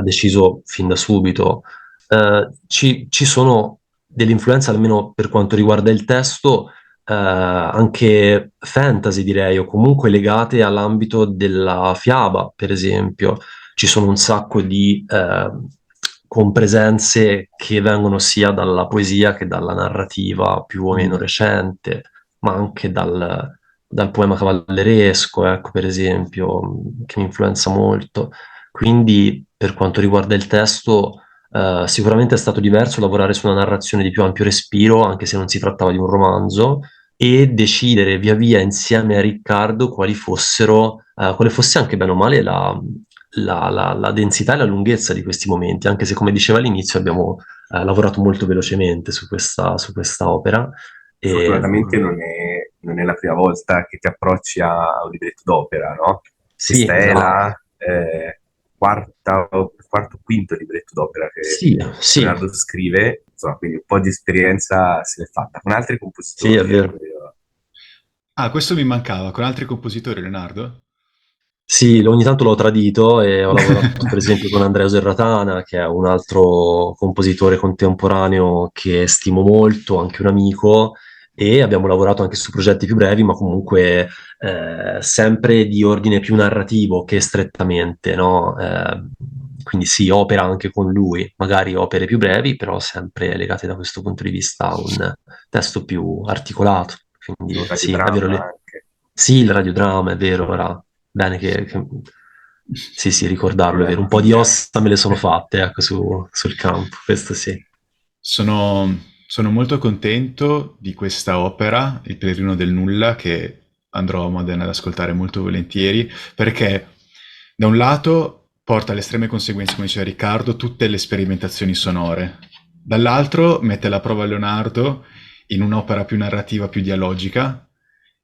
deciso fin da subito. Ci sono delle influenze, almeno per quanto riguarda il testo, anche fantasy, direi, o comunque legate all'ambito della fiaba, per esempio. Ci sono un sacco di compresenze che vengono sia dalla poesia che dalla narrativa più o meno recente, ma anche dal poema cavalleresco, ecco, per esempio, che mi influenza molto. Quindi, per quanto riguarda il testo, sicuramente è stato diverso lavorare su una narrazione di più ampio respiro, anche se non si trattava di un romanzo, e decidere via via insieme a Riccardo quale fosse anche bene o male la densità e la lunghezza di questi momenti, anche se, come diceva all'inizio, abbiamo lavorato molto velocemente su questa opera. Fortunatamente non è la prima volta che ti approcci a un libretto d'opera, no? Sì, Questa è esatto. la quarto, quinto libretto d'opera che Sì, sì, Leonardo scrive, insomma, quindi un po' di esperienza se l'è fatta con altri sì, è compositori. vero. Ah, questo mi mancava, con altri compositori, Leonardo? Sì, ogni tanto l'ho tradito e ho lavorato per esempio con Andrea Serratana, che è un altro compositore contemporaneo che stimo molto, anche un amico, e abbiamo lavorato anche su progetti più brevi, ma comunque sempre di ordine più narrativo che strettamente, no? Quindi sì, opera anche con lui, magari opere più brevi, però sempre legate da questo punto di vista a un testo più articolato. Un Quindi sì, è vero radiodramma lì. anche. Sì, il radiodramma, è vero, ora bene sì, sì, ricordarlo, è vero. Un po' di Un'antica. ossa me le sono fatte, ecco, sul campo, questo sì. Sono molto contento di questa opera, Il Pellegrino del Nulla, che andrò a Modena ad ascoltare molto volentieri, perché da un lato porta alle estreme conseguenze, come diceva Riccardo, tutte le sperimentazioni sonore, dall'altro mette alla prova Leonardo in un'opera più narrativa, più dialogica,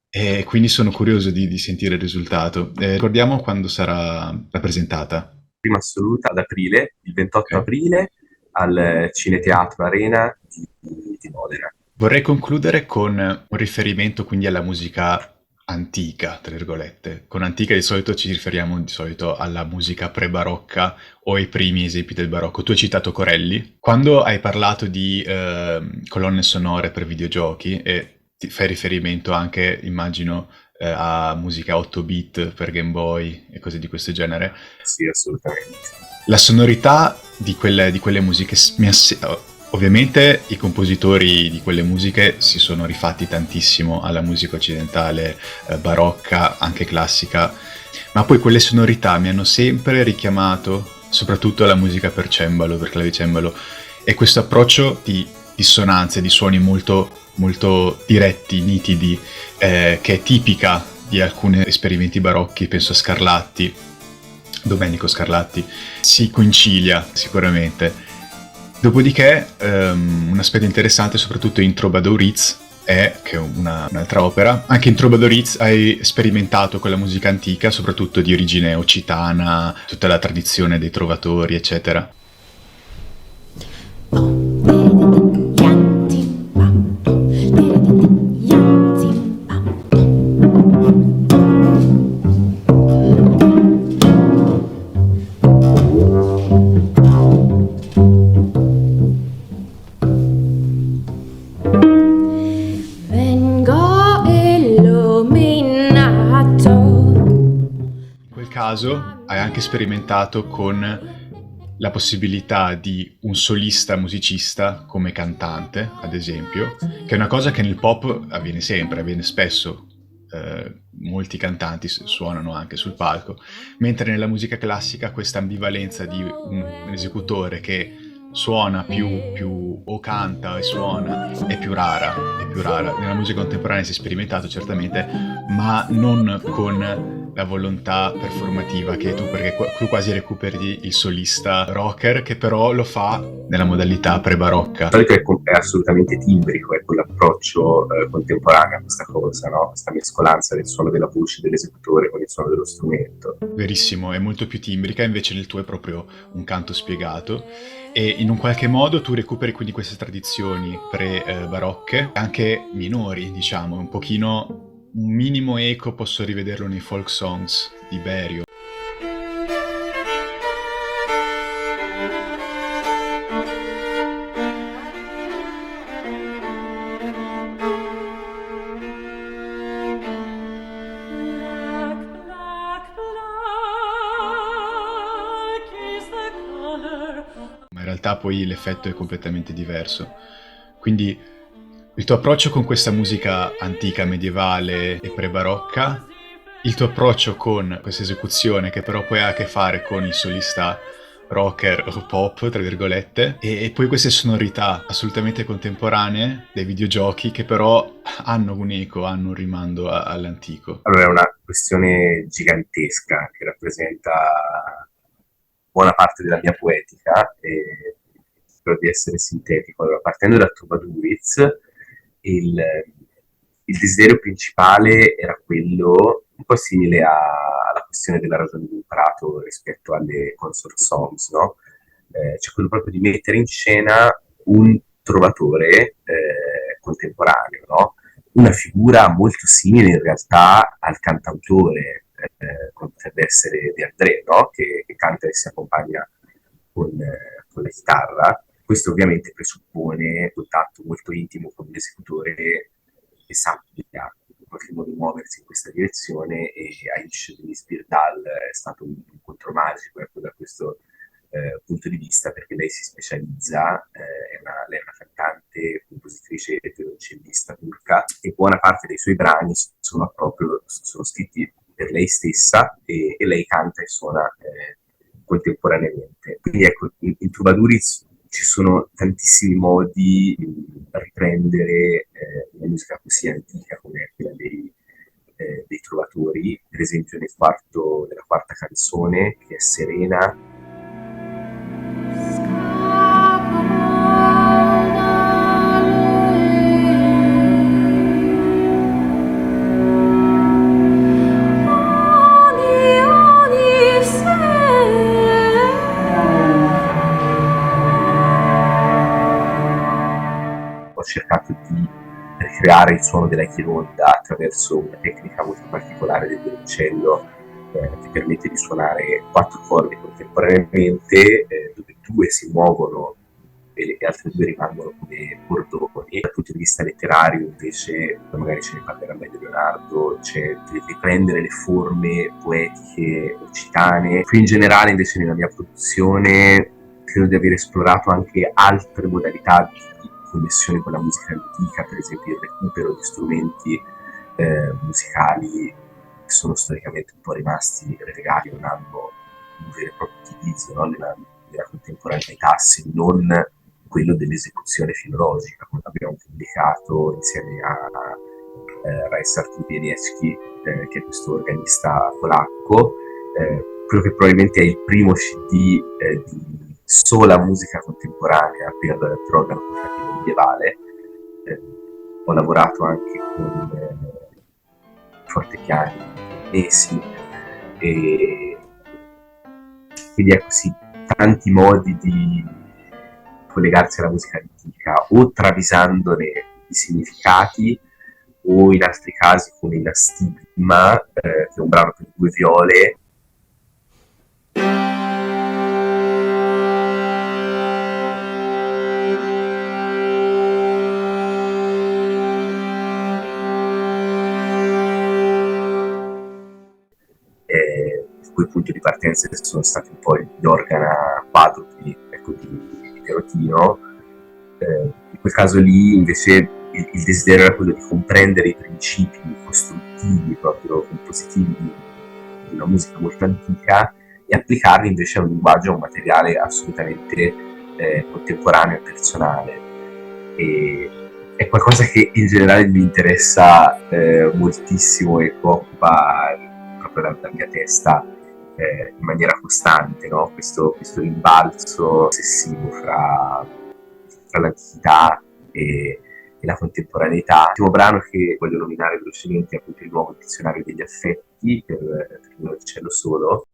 e quindi sono curioso di sentire il risultato. Ricordiamo quando sarà rappresentata. Prima assoluta ad aprile, il 28 Ok. aprile, al Cineteatro Arena di Modena. Vorrei concludere con un riferimento quindi alla musica antica, tra virgolette. Con antica di solito ci riferiamo di solito alla musica pre-barocca o ai primi esempi del barocco. Tu hai citato Corelli. Quando hai parlato di colonne sonore per videogiochi e ti fai riferimento anche, immagino, a musica 8-bit per Game Boy e cose di questo genere, Sì, assolutamente. la sonorità di quelle musiche ovviamente i compositori di quelle musiche si sono rifatti tantissimo alla musica occidentale, barocca, anche classica, ma poi quelle sonorità mi hanno sempre richiamato soprattutto alla musica per cembalo, per clavicembalo, e questo approccio di dissonanze, di suoni molto, molto diretti, nitidi, che è tipica di alcuni esperimenti barocchi, penso a Scarlatti, Domenico Scarlatti, si concilia sicuramente. Dopodiché un aspetto interessante soprattutto in Trobadoriz è, che è un'altra opera, anche in Trobadoriz hai sperimentato con la musica antica, soprattutto di origine occitana, tutta la tradizione dei trovatori, eccetera. Vengo illuminato. In quel caso hai anche sperimentato con la possibilità di un solista musicista come cantante, ad esempio, che è una cosa che nel pop avviene sempre, avviene spesso. Molti cantanti suonano anche sul palco, mentre nella musica classica questa ambivalenza di un esecutore che suona più o canta e suona è più rara, è più rara. Nella musica contemporanea si è sperimentato certamente, ma non con la volontà performativa che tu, perché tu quasi recuperi il solista rocker che però lo fa nella modalità pre-barocca. Di solito è assolutamente timbrico, è quell'approccio contemporaneo a questa cosa, no? Questa mescolanza del suono della voce dell'esecutore con il suono dello strumento. Verissimo, è molto più timbrica, invece nel tuo è proprio un canto spiegato e in un qualche modo tu recuperi quindi queste tradizioni pre-barocche, anche minori, diciamo, un pochino, un minimo eco posso rivederlo nei folk songs di Berio. Ma in realtà poi l'effetto è completamente diverso. Quindi il tuo approccio con questa musica antica, medievale e pre-barocca, il tuo approccio con questa esecuzione che però poi ha a che fare con il solista rocker o pop, tra virgolette, e poi queste sonorità assolutamente contemporanee dei videogiochi che però hanno un eco, hanno un rimando all'antico. Allora è una questione gigantesca che rappresenta buona parte della mia poetica e spero di essere sintetico. Allora, partendo da Trubaduriz, il desiderio principale era quello un po' simile alla questione della ragione di imparato rispetto alle consort songs, no? C'è quello proprio di mettere in scena un trovatore contemporaneo, no? Una figura molto simile in realtà al cantautore, come potrebbe essere De André, no? Che canta e si accompagna con la chitarra. Questo ovviamente presuppone un contatto molto intimo con l'esecutore che sappia in qualche modo muoversi in questa direzione, e Aïcha Denis Birdal è stato un incontro magico, ecco, da questo punto di vista, perché lei si specializza, lei è una cantante, compositrice e violoncellista turca, e buona parte dei suoi brani sono scritti per lei stessa, e lei canta e suona contemporaneamente. Quindi ecco, in Troubadours ci sono tantissimi modi di riprendere una musica così antica come quella dei trovatori. Per esempio nella quarta canzone, che è Serena, ho cercato di ricreare il suono della chironda attraverso una tecnica molto particolare del violoncello, che permette di suonare 4 corde contemporaneamente, dove 2 si muovono e le altre 2 rimangono come bordoni. Dal punto di vista letterario invece, magari ce ne parlerà meglio Leonardo, c'è riprendere le forme poetiche occitane. Più in generale invece nella mia produzione credo di aver esplorato anche altre modalità di connessione con la musica antica, per esempio il recupero di strumenti musicali che sono storicamente un po' rimasti relegati, non hanno un vero e proprio utilizzo, no? nella contemporaneità, se non quello dell'esecuzione filologica, come abbiamo pubblicato insieme a Ryszard Wieniecki, che è questo organista polacco, quello che probabilmente è il primo CD di sola musica contemporanea per organo portatile medievale. Ho lavorato anche con fortepiani mesi, e quindi è così tanti modi di collegarsi alla musica antica, o travisandone i significati, o in altri casi come in Astigma, che è un brano per 2 viole. Il cui punto di partenza sono stati un po' gli organa quadrupli, ecco, di Perotino. In quel caso lì invece il desiderio era quello di comprendere i principi costruttivi, proprio compositivi di una musica molto antica, e applicarli invece a un linguaggio, a un materiale assolutamente contemporaneo e personale. E è qualcosa che in generale mi interessa moltissimo e che occupa proprio la mia testa in maniera costante, no? Questo rimbalzo ossessivo fra l'antichità e la contemporaneità. L'ultimo brano che voglio nominare velocemente è appunto il nuovo dizionario degli affetti per violoncello solo.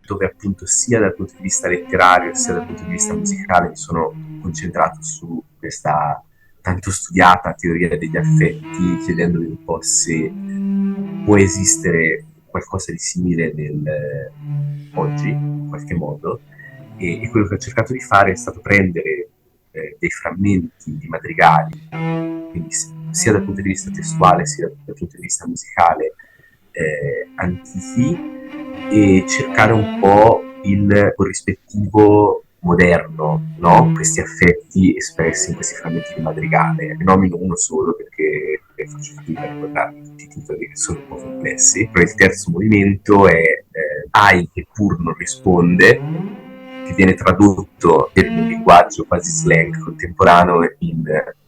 Dove appunto sia dal punto di vista letterario sia dal punto di vista musicale mi sono concentrato su questa tanto studiata teoria degli affetti, chiedendomi un po' se può esistere qualcosa di simile oggi, in qualche modo, e quello che ho cercato di fare è stato prendere dei frammenti di madrigali, quindi sia dal punto di vista testuale sia dal punto di vista musicale, antichi, e cercare un po' il corrispettivo moderno, no? Questi affetti espressi in questi frammenti di madrigale. Ne nomino uno solo perché faccio fatica a ricordare tutti i titoli che sono un po' complessi. Però il terzo movimento è Ai che pur non risponde, che viene tradotto per un linguaggio quasi slang contemporaneo in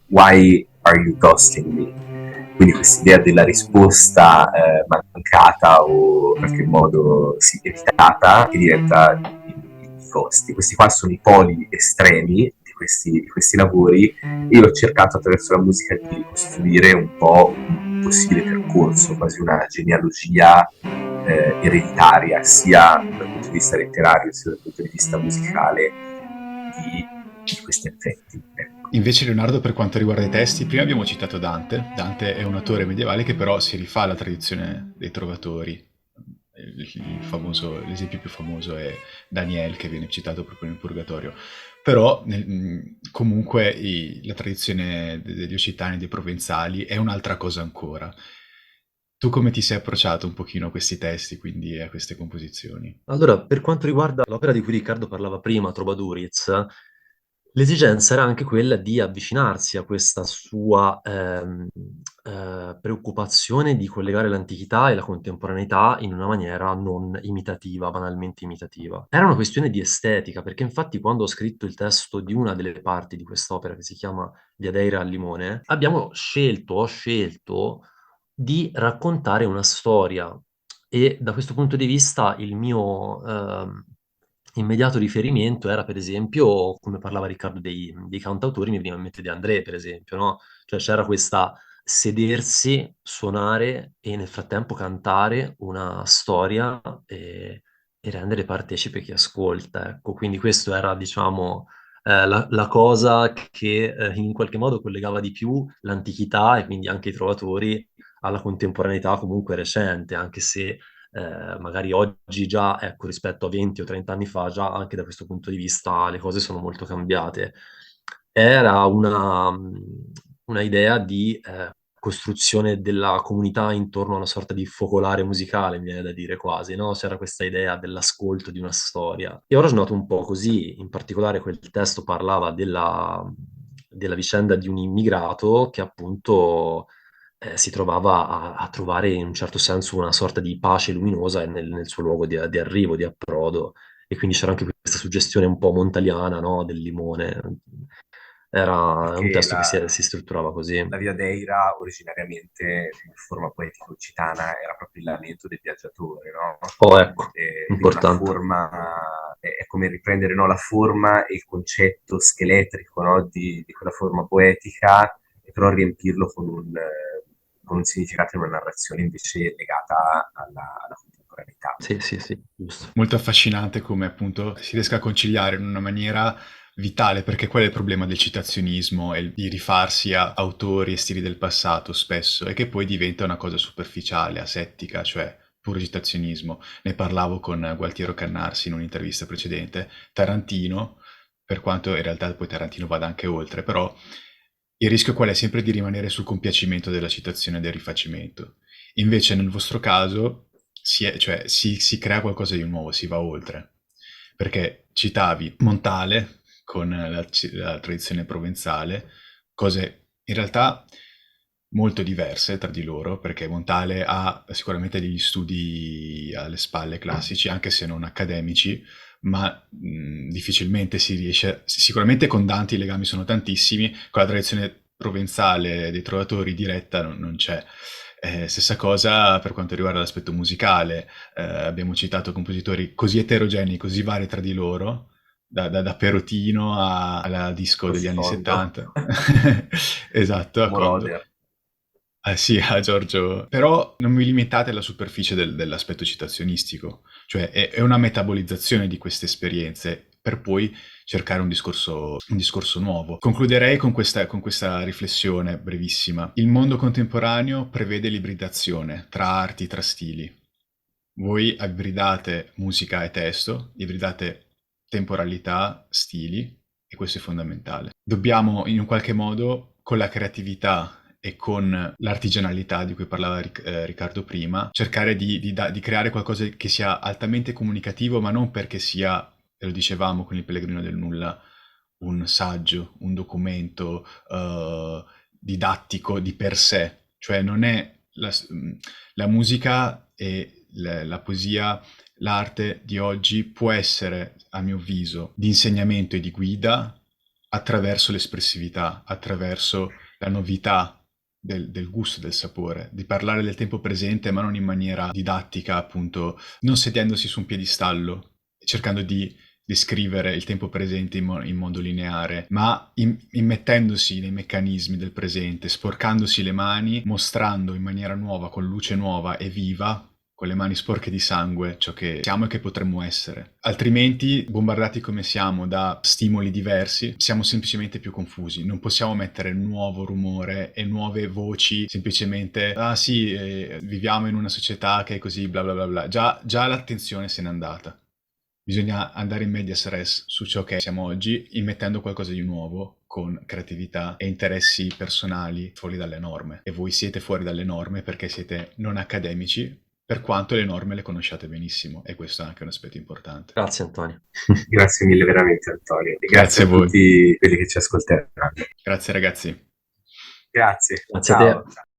Why are you ghosting me? Quindi questa idea della risposta mancata o in qualche modo evitata, che diventa i costi. Questi qua sono i poli estremi di di questi lavori, e io ho cercato attraverso la musica di ricostruire un po' un possibile percorso, quasi una genealogia ereditaria, sia dal punto di vista letterario sia dal punto di vista musicale di questi effetti. Ecco. Invece Leonardo, per quanto riguarda i testi, prima abbiamo citato Dante. Dante è un autore medievale che però si rifà alla tradizione dei trovatori. L'esempio più famoso è Daniel, che viene citato proprio nel Purgatorio. Però comunque la tradizione degli occitani, dei provenzali, è un'altra cosa ancora. Tu come ti sei approcciato un pochino a questi testi, quindi a queste composizioni? Allora, per quanto riguarda l'opera di cui Riccardo parlava prima, Trobaduriz, l'esigenza era anche quella di avvicinarsi a questa sua preoccupazione di collegare l'antichità e la contemporaneità in una maniera non imitativa, banalmente imitativa. Era una questione di estetica, perché infatti quando ho scritto il testo di una delle parti di quest'opera, che si chiama Di Adeira al Limone, ho scelto di raccontare una storia, e da questo punto di vista il mio immediato riferimento era, per esempio, come parlava Riccardo dei cantautori, mi veniva in mente De André, per esempio, no? Cioè c'era questa sedersi, suonare e nel frattempo cantare una storia e rendere partecipe chi ascolta, ecco. Quindi questo era, diciamo, la cosa che in qualche modo collegava di più l'antichità e quindi anche i trovatori alla contemporaneità comunque recente, anche se magari oggi già, ecco, rispetto a 20 o 30 anni fa, già anche da questo punto di vista le cose sono molto cambiate. Era una idea di costruzione della comunità intorno a una sorta di focolare musicale, mi viene da dire quasi, no? C'era questa idea dell'ascolto di una storia. E ora ho noto un po' così, in particolare quel testo parlava della vicenda di un immigrato che appunto si trovava a trovare in un certo senso una sorta di pace luminosa nel suo luogo di arrivo, di approdo, e quindi c'era anche questa suggestione un po' montaliana, no, del limone. Era un Perché testo che si strutturava così. la Via Deira originariamente come forma poetica occitana era proprio il lamento del viaggiatore, no? Oh, ecco, Quindi una importante. forma, è come riprendere, no, la forma e il concetto scheletrico, no, di quella forma poetica, e però riempirlo con un significato e una narrazione invece legata alla contemporaneità. Sì, sì, sì, giusto. Molto affascinante come appunto si riesca a conciliare in una maniera vitale, perché qual è il problema del citazionismo e di rifarsi a autori e stili del passato spesso, è che poi diventa una cosa superficiale, asettica, cioè puro citazionismo. Ne parlavo con Gualtiero Cannarsi in un'intervista precedente. Tarantino, per quanto in realtà poi Tarantino vada anche oltre, però il rischio qual è? Sempre di rimanere sul compiacimento della citazione e del rifacimento. Invece nel vostro caso cioè, si crea qualcosa di nuovo, si va oltre. Perché citavi Montale con la tradizione provenzale, cose in realtà molto diverse tra di loro, perché Montale ha sicuramente degli studi alle spalle classici, anche se non accademici, ma difficilmente si riesce, sicuramente con Dante i legami sono tantissimi, con la tradizione provenzale dei trovatori diretta non c'è. Stessa cosa per quanto riguarda l'aspetto musicale, abbiamo citato compositori così eterogenei, così vari tra di loro, da Perotino alla disco Lo degli anni sfondo. 70. Esatto, a Condo. Moroder. Sì, a Giorgio. Però non vi limitate alla superficie dell'aspetto citazionistico, cioè è una metabolizzazione di queste esperienze per poi cercare un discorso nuovo. Concluderei con questa riflessione brevissima. Il mondo contemporaneo prevede l'ibridazione tra arti, tra stili. Voi ibridate musica e testo, ibridate temporalità, stili, e questo è fondamentale. Dobbiamo in un qualche modo, con la creatività e con l'artigianalità di cui parlava Riccardo prima, cercare di creare qualcosa che sia altamente comunicativo, ma non perché sia, e lo dicevamo con il Pellegrino del Nulla, un saggio, un documento didattico di per sé. Cioè non è la musica e la poesia, l'arte di oggi può essere, a mio avviso, di insegnamento e di guida attraverso l'espressività, attraverso la novità del gusto, del sapore, di parlare del tempo presente, ma non in maniera didattica, appunto, non sedendosi su un piedistallo, cercando di descrivere il tempo presente in modo lineare, ma immettendosi nei meccanismi del presente, sporcandosi le mani, mostrando in maniera nuova, con luce nuova e viva, con le mani sporche di sangue, ciò che siamo e che potremmo essere. Altrimenti, bombardati come siamo da stimoli diversi, siamo semplicemente più confusi. Non possiamo mettere nuovo rumore e nuove voci, semplicemente, ah sì, viviamo in una società che è così, bla bla bla bla. Già l'attenzione se n'è andata. Bisogna andare in medias res su ciò che siamo oggi, immettendo qualcosa di nuovo, con creatività e interessi personali fuori dalle norme. E voi siete fuori dalle norme perché siete non accademici, per quanto le norme le conosciate benissimo, e questo è anche un aspetto importante. Grazie Antonio. Grazie mille veramente Antonio, e Grazie grazie a a voi. tutti quelli che ci ascolteranno. Grazie ragazzi. Grazie, Grazie a ciao. te.